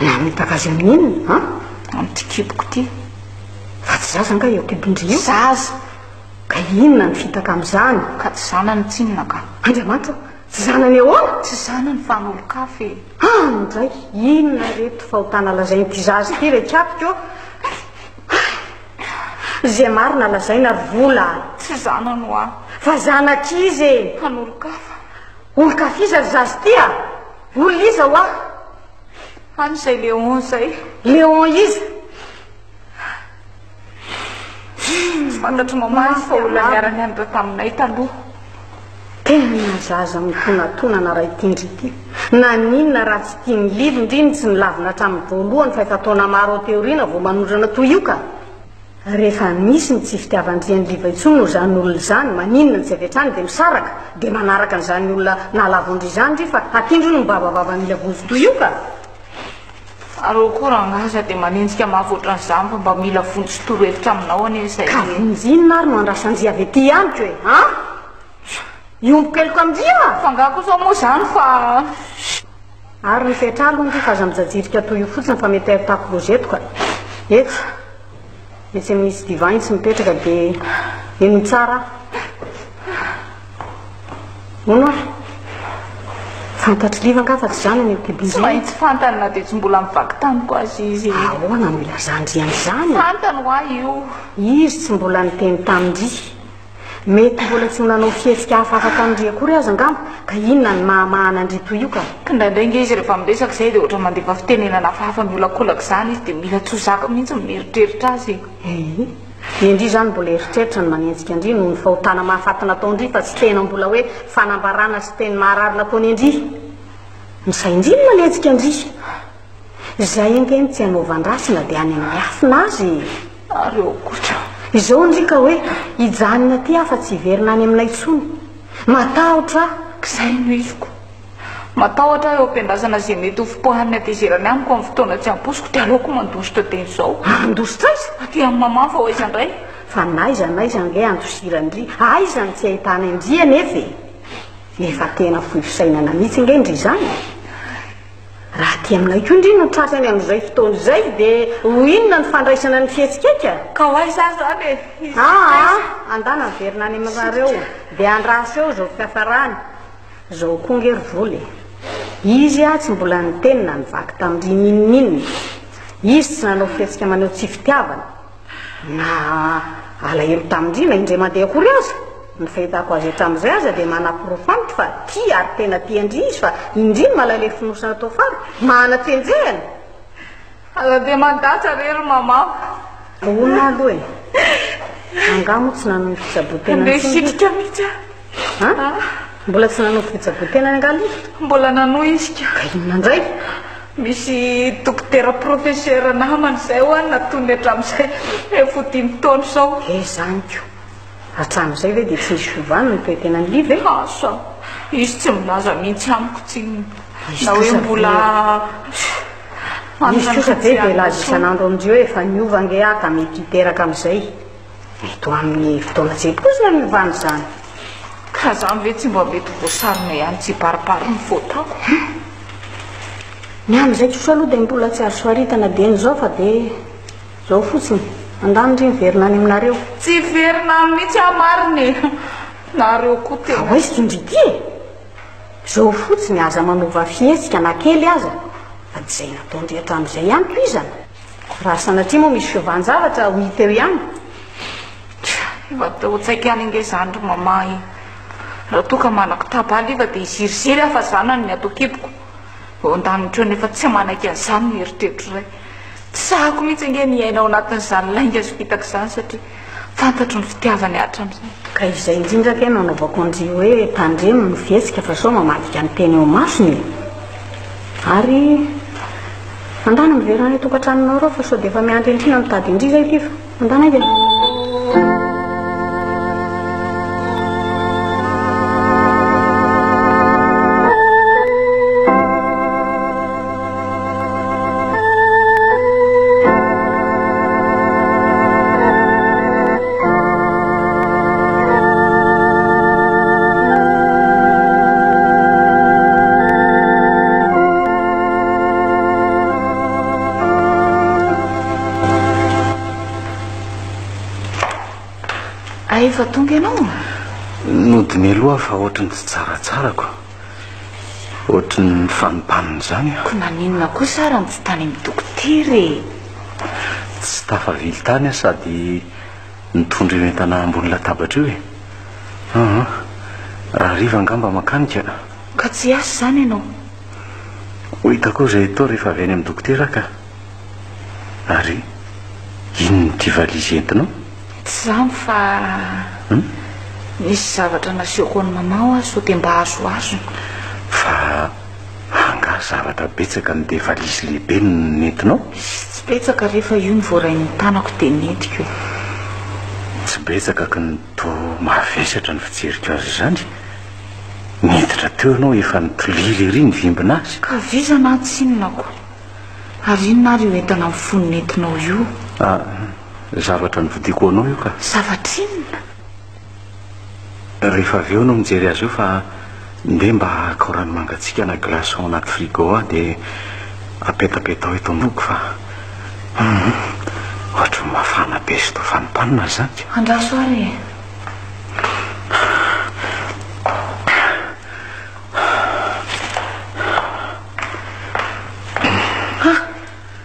Speaker 4: Namitaka azy amin'inona?
Speaker 2: Amin'ity kiboko ty.
Speaker 4: Fa tsy zaza nga eo kibondry io?
Speaker 2: Zaza.
Speaker 4: Ka inona ny fitaka amin'izany?
Speaker 2: Ka tsy zanany tsinona ka.
Speaker 4: Andriamanitra, tsy zanany ahoana?
Speaker 2: Tsy zanany fa an'olo-kafe.
Speaker 4: Ndray inona reto fahotana lazain'ity zaza ity rehetra apiko zay marina lazaina ry vola.
Speaker 2: Tsy zanany ho a.
Speaker 4: Fa zanak'izy e.
Speaker 2: An'olo-kafa.
Speaker 4: Olo-kafiza ry zaza ity a? Olona ho a?
Speaker 2: Any zay Léon zay.
Speaker 4: Léon izy?
Speaker 2: Fantatro mama fa olona miarany andra taminay taloha.
Speaker 4: Tena zaza mitonatona raha itindry ity. Na ninona raha tsy tia ny livo indriny tsy nilavina hatramin'ny voalohany fa efa taona maro teoriana vao manondrana toy io ka. Rehefa misy ny tsy fitiavan-drian'ny liva intsony no zany olona zany maninona ny tsy avy hatrany dia misaraka dia manaraka n'izany olona nalavondry izany ry fa atindro no mibavabava mila vozy toy io ka.
Speaker 2: Areo koa rangaza dia manenjika mahavoatra n'izany fa mba mila vonjy sy torohevitra aminao anie izay.
Speaker 4: Ka vonjinona ary no andrasan'zy avy aty ihany ko e iombokeliko amin'izio
Speaker 2: fa nga kosa moa zany fa
Speaker 4: ary ny fetra aloha ny fa aza mijajirika toy io fotsiny fa mety ahitako rozeto ka etsy metsy misy divan itsy mipetraka dia eny tsara ono fantatry liva nga fa tsy zany ny kibonzy.
Speaker 2: Tsy maintsy fantany na dia tsy mbola mivaky tany koa azy izy.
Speaker 4: Ahoana mila zandriany zany?
Speaker 2: Fantany ho a io.
Speaker 4: Izy tsy mbola niteny tamindry. Mety mbola tsy nanao fihetsika hafahafa tamindry akory aza angamba ka inona ny mahamahana-ndry toy io ka.
Speaker 2: Kindraindray nge izy rehefa miresaka izay dia ohatra mandefa fitenenana hafahafa miolakolaka izany izy dia mila tsozaka mihitsy mieritreritra azy.
Speaker 4: Indri zany mbola eritreritra ny manenjika andry noho ny fahotana mahafatana ataondry fa tsy tena mbola hoe fanambarana sy teny maharary nataony andry. Ny saindry ny manenjika andry. Izay angeny tsy hanaovan-drasina dia any amin'ny afina azy.
Speaker 2: Areo kotra.
Speaker 4: Izao ndry ka hoe hijanona ty afa tsy hiverina any aminay tsony. Matahotra.
Speaker 2: Izay no iziko. Matahotra eo am-piandrasana izay mety ho fipohan'ny atezerany amiko amin'ny fotoana tsy amposiko dia aleoko mandositra teny izao. Andositra izy? Aty amin'ny mama fa hoaiza indray.
Speaker 4: Fa naiza nge andosirandry. Aizany tsy ahitana indry anefa. Efa tena fohy fisainana mihitsy nge ndry izany. Raha ty aminay koa indry no tratrany amin'izay fotoana izay dia ho inona ny fandraisana ny fihetsikeka?
Speaker 2: Ka hoaiza zany e.
Speaker 4: Andana verina any aminareo dia andraso eo zao fiafarany. Zao koa nge ry voly. Izy tsy mbola nitenina nivaky tamindry ninninina. Izy tsy nanao fihetsika maneho tsy fitiavana. Na alahelo tamindry na indray mandeha akory aza. Ny fahitako azy hatramin'izay aza dia manam-pirofanitra fa ty ary tena tiandry izy fa indry ny mahalale finosana tao fara mana-tenjehana.
Speaker 2: Aza dia mandatra rery mama.
Speaker 4: Olona aloha e. Angamo tsy nanao ny fitsabotena.
Speaker 2: Ndeha sitrika mihitsy
Speaker 4: a. Mbola tsy nanao fitsabotena angali?
Speaker 2: Mbola nanao isika.
Speaker 4: Ka inona indray?
Speaker 2: Misy dokotera professeur namany izay ho any natony hatramin'izay efa 10 taona izao.
Speaker 4: Zany ko. Hatramin'izay ve dia tsy nisy fiovana ny toe-tena ny liva e?
Speaker 2: Asa. Izy tsy milaza mihitsy amiko tsy na hoe mbola
Speaker 4: izy kosa ve dia laza isan'andro amindreo efa niova nge ka mety hiteraka amin'izay. Mety ho amin'ny fotoana tseposina miovana izany.
Speaker 2: Ka zany ve tsy mba mety voasarina ihany tsy paripary ny fotako.
Speaker 4: Ny amin'izay kosa aloha dia mbola tsy azo faritana dia n'izao fa dia izao fotsiny. andany ry miverina any aminareo
Speaker 2: tsy verina mihitsy amariny nareo koa tena
Speaker 4: ao izy tindrity e zao fotsiny aza manova fietsika na kely aza fa tsy zay nataondrehatra amin'izay ihany ko izana raha sanatria moa misy fiovanjavatra ho hita eo ihany
Speaker 2: efa tao tsaiky any inge zany ry mama e raha toka manako tabaly iva dia iziriziry afa zanany ny atokipoko vo andanitreo nefa tsy manaiky an'izany ny eritreritro iray tsy sahako mihitsy inge niaina ao anatin'izany lainga sy fitaka izany satria fantatro ny fitiavany hatram'izay
Speaker 4: ka izay indrindraka e nanaovako andry hoe tandremo ny vetsika fa sao mamadika ny teny eo masony ary andana miverina ny tokantranonao reo fa sao dia efa miandry indrina mitady indri zay lifa andana ika
Speaker 2: efa tonga ianao
Speaker 1: nodiny aloha fa ohatrany tsy tsaratsarako ohatrany fanimpanina zany
Speaker 2: ko naninona koa sarany tsy tany amin'ny dokotera
Speaker 1: tsy tafavily tany a sady nitondry io entana ambony latabatra io e raha riva angamba makanika
Speaker 2: ka tsy asa zany ianao
Speaker 1: ho hitako zay atao rehefa avy any amin'ny dokotera ka ary inony ty valizy entinao
Speaker 2: tsy zany fa misy zavatra naseoko ny mamao a so dia mba azoazo
Speaker 1: fa anga zavatra betsaka ny de valizy lehibe ny nentinao
Speaker 2: tsy betsaka rehefa io ny voarain'ny tanako dia nentiko
Speaker 1: tsy betsaka ka ny to mahavesatra ny fijeriko azy zany nentitra teo ianao efa nitolily ery ny vimbina azy
Speaker 2: ka vizana tsinonako ary inona ary io entana amin'ny foninentinao io
Speaker 1: zavatra nyvodiko anao io ka
Speaker 2: zavatra inona
Speaker 1: rehefa avy eo anao mijery azy io fa nde mba akaorany mangatsika na glaçon anaty frigo a dia apetapetao eto amoko fa ohatra mafana be sy to fanimpanina zany
Speaker 2: andraso ary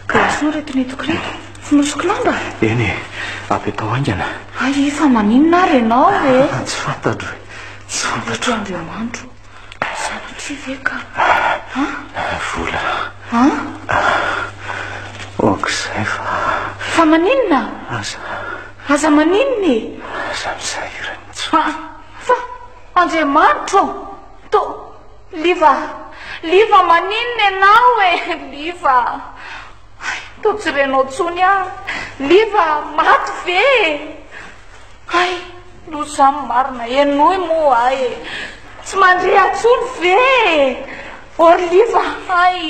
Speaker 2: glaçon reto netoko reto finosoko lamba
Speaker 1: eny apetao aingana
Speaker 2: ay fa maninona ary ianao e
Speaker 1: tsy fantatro tsy fantatro
Speaker 2: andriamanitro sanatria ve ka
Speaker 1: vola okizay
Speaker 2: fa maninona aza maninona e
Speaker 1: aza misahirany tsy
Speaker 2: fa andriamanitro to liva maninona ianao e liva to tsy renao tsony a liva maty ve ay no samy marina enoy moa ay tsy mandre atsony ve or liva ay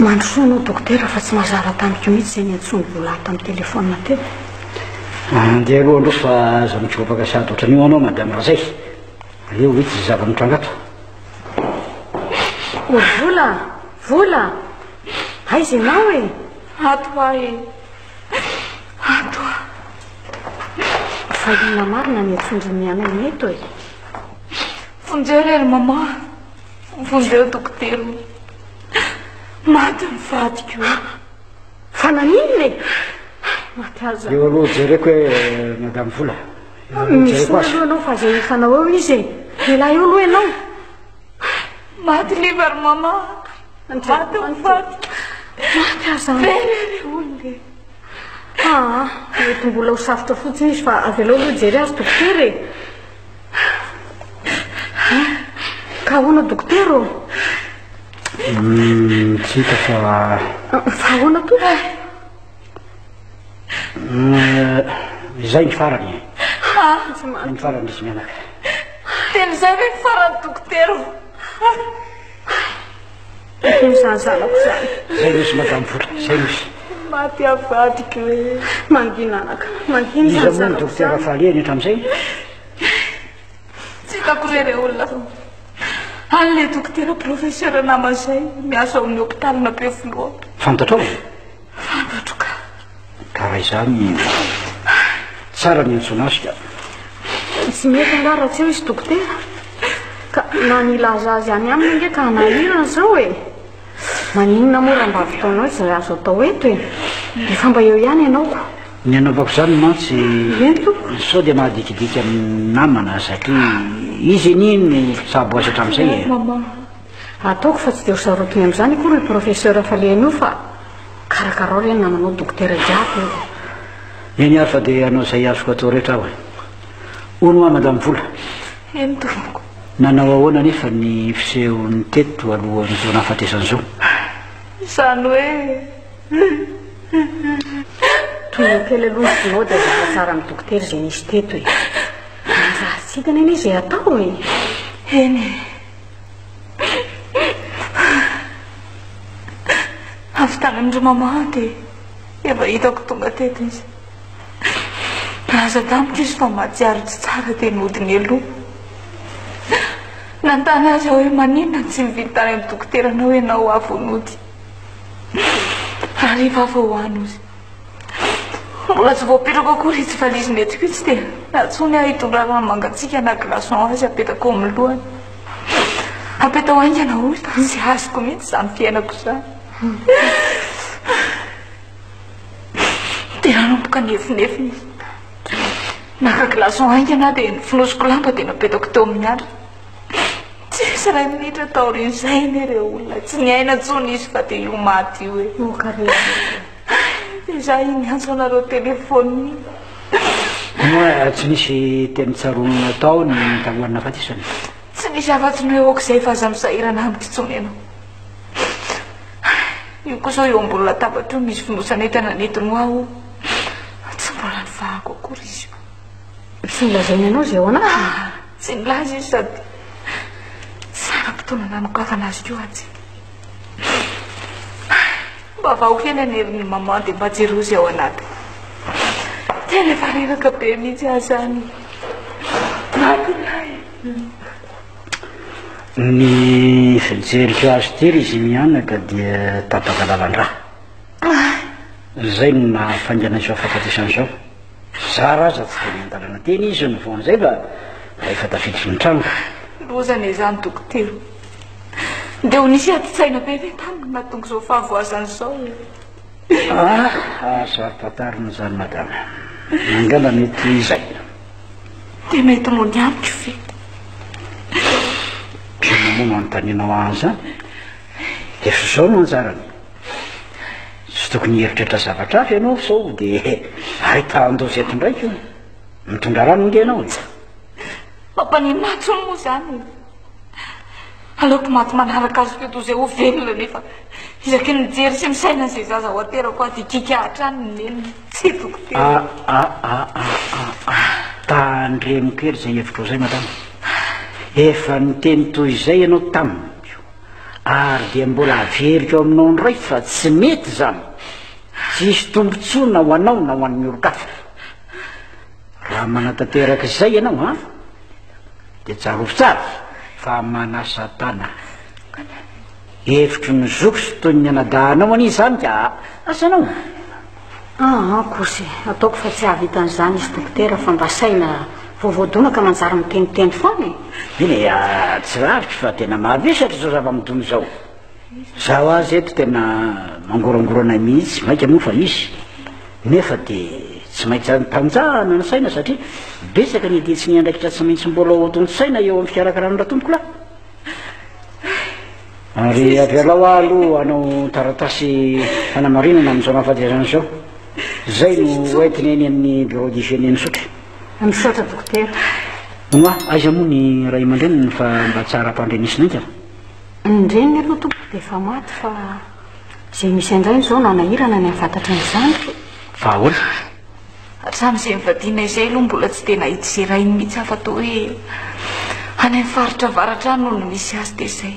Speaker 2: mandrosoa anao dokotera fa tsy mazara tamiko mihitsy zay ny antsony vola tamin'ny telefona teo
Speaker 3: andeha aloha andro fa za mitropaka sady ohatran'io anao madame razay eo hoe tsy zava-mitrangatra
Speaker 4: o vola aiza ianao e
Speaker 2: atoa e atoa
Speaker 4: fa ina marina ny atsondriny anao neto e
Speaker 2: fonjeo ry mama fonjeo dokotera maty mivadiko
Speaker 4: fa naninona e maty aza
Speaker 3: eo aloha jereko hoe madame vola
Speaker 4: misy aloha anao fa zay fanao eo izy e lehilahy eo aloha ianao
Speaker 2: maty liva ry mama maty mivadiko
Speaker 4: maty aza
Speaker 2: verery olona
Speaker 4: mety mbola ho safotra fotsiny izy fa avy alao aloha jery azy dokotera e ka ahoana dokotera
Speaker 3: tsy hita fa
Speaker 4: ahoana to
Speaker 3: izay ny farany ny farany izy mianaka
Speaker 2: teny zay hoe farany dokotera
Speaker 4: nyzany zanako zany
Speaker 3: zay misy madame Vola zay misy
Speaker 2: maty avadika hoe
Speaker 4: manginanaka manginy
Speaker 3: izy
Speaker 4: zany
Speaker 3: moa ny
Speaker 4: zanako
Speaker 3: dokotera
Speaker 4: zany
Speaker 3: fahaleny hatram'izay
Speaker 2: tsy hitako rere olona an'le dokotera professeur namazay miasa ao amin'ny hôpitalina be filoha
Speaker 3: fantatrao
Speaker 2: fantatro ka
Speaker 3: karaha izany tsara ny antsonasika
Speaker 4: tsy mety angara tsy eo izy dokotera ka nanilaza azy any aminy nge ka nahirana zao e maninona moa raha mba avitaonao izay azo atao eto e efa mba eo ihany ianao
Speaker 3: ny anaovako zany mantsy
Speaker 4: ento
Speaker 3: sao dia mahadikidiky amin'ny namana satria izy niny sabo azy hatram'izay e
Speaker 2: mama
Speaker 4: ataoko fa tsy de ho sarotiny am'izany koa ry professeur fa le an'io fa karakarao reny namanao dokotera jiaby
Speaker 3: eny ary fa dia anao izay azoko atao rehetra aho e ono ma madame Vola
Speaker 2: eny tompoko
Speaker 3: nanao ahoana nefa ny fisehon'ny teto alohan'izao nahafatesan'izao
Speaker 2: izany hoe
Speaker 4: toy kely aloha sinao dia zava tsara amin'ny dokotera izay nisy teto e rahatsitana eny izay atao e
Speaker 2: eny avy tany amindro mama dia efa hitako tonga teto izy laza tamiko izy fa mahatsiaro tsy tsara dia nodiny aloha nantany azy hoe maninona tsy mividy tany amin'ny dokoterana hoe nao avonody raha rehefa afa hoano izy mbola tsy voapetrako akory izy fa lizy netiko izy dia natsony aho hitondra rano mangatsika na glaçon azy apetako amin'ny lohany apetao aingana hoy sy azoko mihitsy izany fiainako izany dia nanomboka nefinefiny izy naka glaçon aingana dia finosoko lamba dia napetako teo amin'ny andro tsy misy ray minitra taorin'izay nereo olona tsy niaina tsony izy fa dia io maty io e
Speaker 4: okare
Speaker 2: dia za iny antso anareo telefôny
Speaker 3: moa tsy nisy teny tsaronona tao ny talohanina fatisany
Speaker 2: tsy nisy afa-tsy ny hoe aok'izay fa aza misahirana amiko tsony ianao io koa zao eo ambony latabatra io misy finosana entana netiny ho aho tsy mbola ny vahako akory izy io
Speaker 4: tsy milazainy ianao zay ao anazy
Speaker 2: tsy nilaza izy sady saram-potoana nanokafana azy keo atsy mba vaho kely anerin'ny mama dia mba jerozy ao anaty tena efa reraka be mihitsy azany natylay
Speaker 3: ny fijeriko azy tery izy mianaka dia tapaka lalan-draha zay no nahafaingana izao fahafatesan'izao zara aza tsy dia miantalana teny izy no voan'izay fa efa tafiditry ny trano
Speaker 2: lozany izany dokotero dia ho nisy ati-tsaina be ve taminy natonga izao fahavoazan'izao
Speaker 3: azo ary-patarina zany madama angamba mety izay
Speaker 2: dia mety moa ny amiko ve
Speaker 3: pina moa manontanianao any zany dia fizao no anjarany tsy tokony heritrehitra zavatra afy ianao sao dia ahita-ndozy eto ndraiky io mitondra rano nge ianao
Speaker 2: mampanina tsony moa zany aleoko maty manaraka azy keto izay ho velona nefa izake nijery sy misaina n'izay zaza ho aterako aty kikahatra any neniny tsy dokotera
Speaker 3: tandremoko ery zay hevitra zay madama efa niteny toy izay ianao tamiko ary dia mbola averiko eo aminao ndray fa tsy mety zany tsisy tombontsoa ho anao na ho an'ny olo-kafa raha manatanteraka izay ianao a dia tsarovy tsara fa manasa tana hevitry ny zokosy toy ny anadahanao ani zany ka asanao
Speaker 4: kosy ataoko fa tsy ahavitan'izany izy dokotera fa mba saina voavoadona ka manjary miteniteny foany
Speaker 3: iny tsy lavitra fa tena mavesatra zao zava-midony zao zaho azy eto tena mangorangorana mihitsy maika moa fa misy nefa dia tsy maintsy tanjahana ny saina satria besaka ny dia tsy niandraikitra tsy maintsy mbola oton'ny saina eo amin'ny fikarakarana ratompoko lah ary avialao aloha anao taratasy fanamarinana amin'izao mahafatesan'izao zay no oentiny eny amin'ny bureau d'hygiène sotry
Speaker 4: misaotra dokotera
Speaker 3: noa aiza moa ny ray aman-dreniny fa mba tsara ampandrenisinaika
Speaker 4: indreny aloha tompo dia efa maty fa zay misy andrainy zao nanahirana ny amin'ny fantatra n'izany
Speaker 3: fa ahoana
Speaker 2: hatramin'izay mivadiana izay aloha mbola tsy tena hita izay raha iny mihitsy afa-to hoe any amin'ny faritra varatra any no misy azy dia izay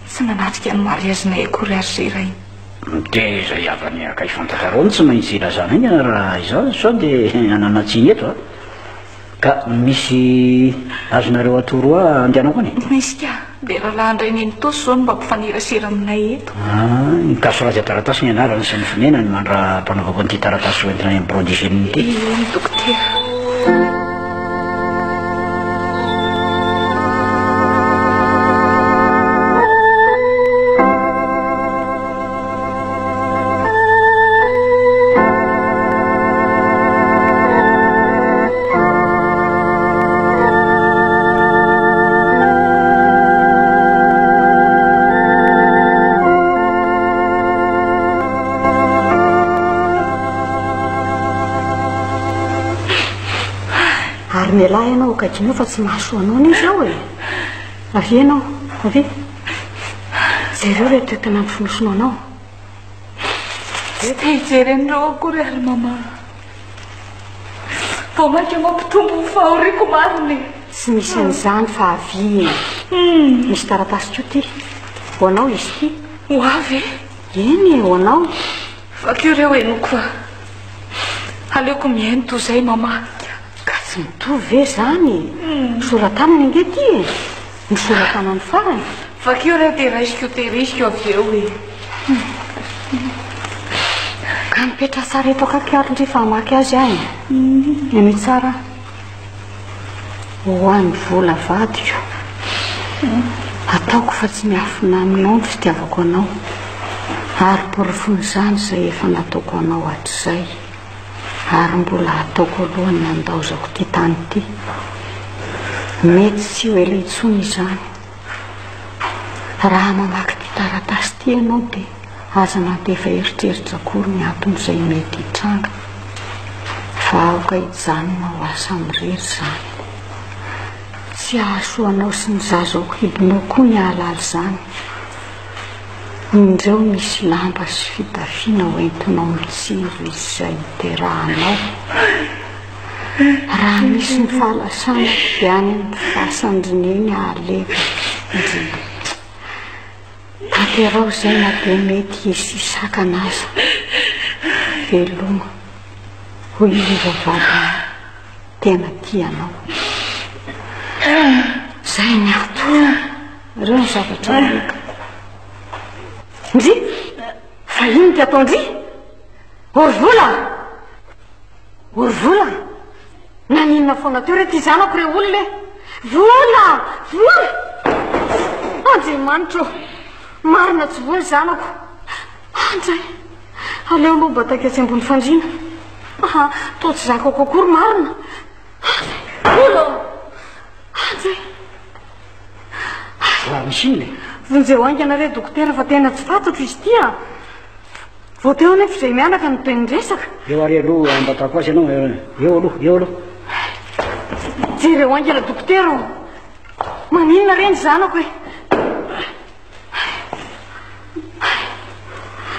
Speaker 2: tsy nanatrika ny mariazinay akory ary izay raha iny
Speaker 3: dia izay avany aka ifantakarony tsy maintsy ilazana iny raha izao sao dia ananatsiny eto a ka misy azonareo atoro a andehanako any
Speaker 2: misy ka dia raha lahandray niny tosy zao no mba mpifanirasera aminay eto
Speaker 3: nikasorazy taratasy ny anarany sy ny finena ny mandra mpanaovako an'ity taratasy hoentina amin'ny prodigeniny ity
Speaker 2: ny dokotera
Speaker 4: mialahy ianao kakinao fa tsy mahasoanao ny izao e avy ianao avy jereo rehetra tena mifonosonao anao
Speaker 2: te hijeren'ireo akory ary mama vao mainka mampitombo fahoriako mariny
Speaker 4: tsy misy an'izany fa avy misy taratasy ko ty ho anao izy ty
Speaker 2: ho avy
Speaker 4: eny ho anao
Speaker 2: fakeo reo enoko fa aleoko mihaino toy izay mama
Speaker 4: tsy mitovy ve zany misoratanany inge ty e misoratanany farany
Speaker 2: fakeo reo dia raisiko terisiko avy eo e
Speaker 4: ka mipetra tsara eto akakiaro ndre famaky azy ahy eny tsara hoany vola vadiko ataoko fa tsy miafina aminao ny fitiavako anao ary porofony izany izay efa nataoko anao hatr'izay ary mbola ataoko alohany nandaozako ty tany ity mety tsy ho ela intsony izany raha mamaky ty taratasy ty ianao dia aza natefa eritreritra akory ny aton'izay mety hitranga fa aoka hijanona ho asa mirery izany tsy ahasoanao sy ny zazaoko hidinao koa ny ahalala izany indreo misy lamba sy fitafiana hoentinao mitsiry izay terahanao raha misy ny fahalasana dia any amin'ny fasandrineny ahaleka indrindra tanterao izay na dia mety hisy isakanaza veloma hoy ivavavana tena tianao zay ny ato ireo ny zavatra leka ndry fa iny ty atao ndry orvola orvola naninona foana teo re ty zanako re olona vola vola andriamanitro marina tsy voany zanako andray aleo aloha bataka tsy ambony fandrina to tsy zakako akory marina vola andray
Speaker 3: misy
Speaker 4: vonjeo aingana re dokotera fa tena tsy fantatro izy ty a vao teo nefa izay mianaka ny toeny resaka
Speaker 3: eo ary aloha ambatako azy ianao eo aloha
Speaker 4: jereo aingana dokotera maninona reny zanako e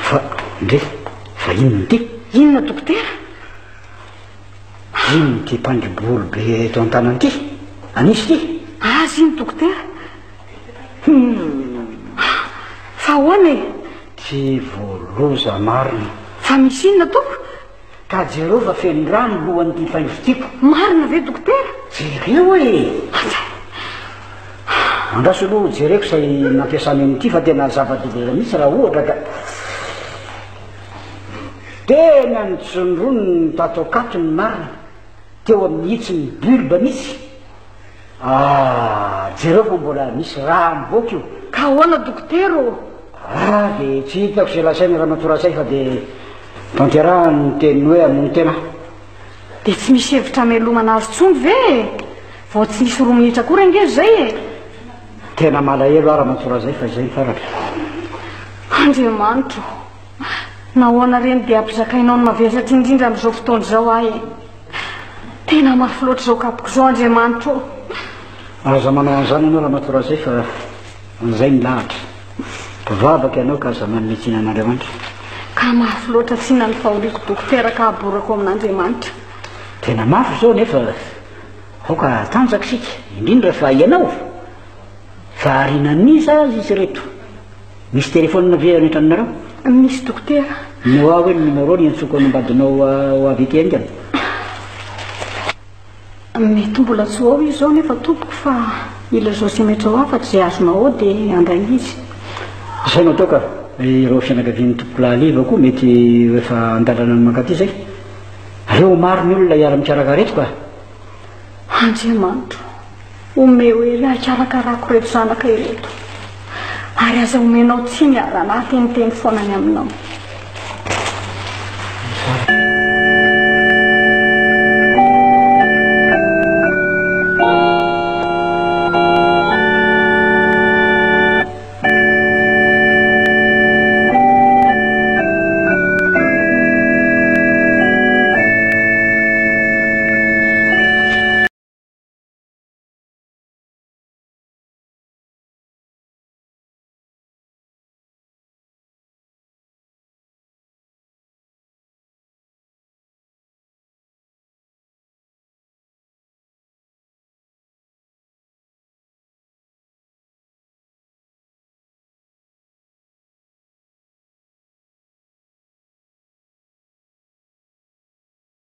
Speaker 3: fa ndre fa inona ty
Speaker 4: inona dokotera
Speaker 3: inona ty mpangibolo be eto an-tanany ty anisy ty
Speaker 4: azy iny dokotera fa hoana e
Speaker 3: tsy voaloza marina
Speaker 4: fa misy inona toko
Speaker 3: ka jereo fa felindrano lohan'ity mpangivotiko
Speaker 4: marina ve dokotera
Speaker 3: jereo e andraso aloha jereko zay nampiasany amin'ity fa tena zava-dibera mihitsy raha ohatra ka tena ny tsondronony tatoakato ny marina teo amin'ny hitsy ny bulba mihitsy jereo fa mbola misy raha mivoaka io
Speaker 4: ka hoana dokotera
Speaker 3: dia tsy hitako zay lasainy raha matorazay fa dia tanterahany ny teniny hoe amony tena
Speaker 4: dia tsy misy hevitra melomana azy tsony ve vao tsy misy 4 minitra kory ange zay e
Speaker 3: tena malahelo raha matorazay fa izay faratra
Speaker 4: andriamanitro nahoana reny dia ampizakainao ny mavesatra indrindra amin'izao fotoana izao ahy tena mafy loatra izao kapoko izao andriamanitro
Speaker 3: aza manao an'izany ianao raha matorazay fa an'izay ny lahatra mpivavaka ianao ka aza manometsina an'andriamanitra
Speaker 4: ka mafy loatra tsina ny fahoriako dokotera ka aborako amin'Andriamanitra.
Speaker 3: tena mafy zao nefa aoka tanjaka sika indrindra fa ianao fa arinanisa izy reto misy telefônina ve anetranareo
Speaker 4: misy dokotera
Speaker 3: no hoe ny numéro ny antsoko anambadinao ho avy ety angany
Speaker 4: mety mbola tsy ao izy zao nefa tompoko fa ila zao sy metra ho afaty zay azonao ao dia andray izy
Speaker 3: sainao toka ireo fianakavian'ny tompoko lahaliva koa mety efa andalana ny mankaty zay reo maro ny olona iara-mikaraka reto ka
Speaker 4: Andriamanitra ome hoe akarakarako reto zanaka ireto ary aza omenao tsy miarana teniteny foana ny aminao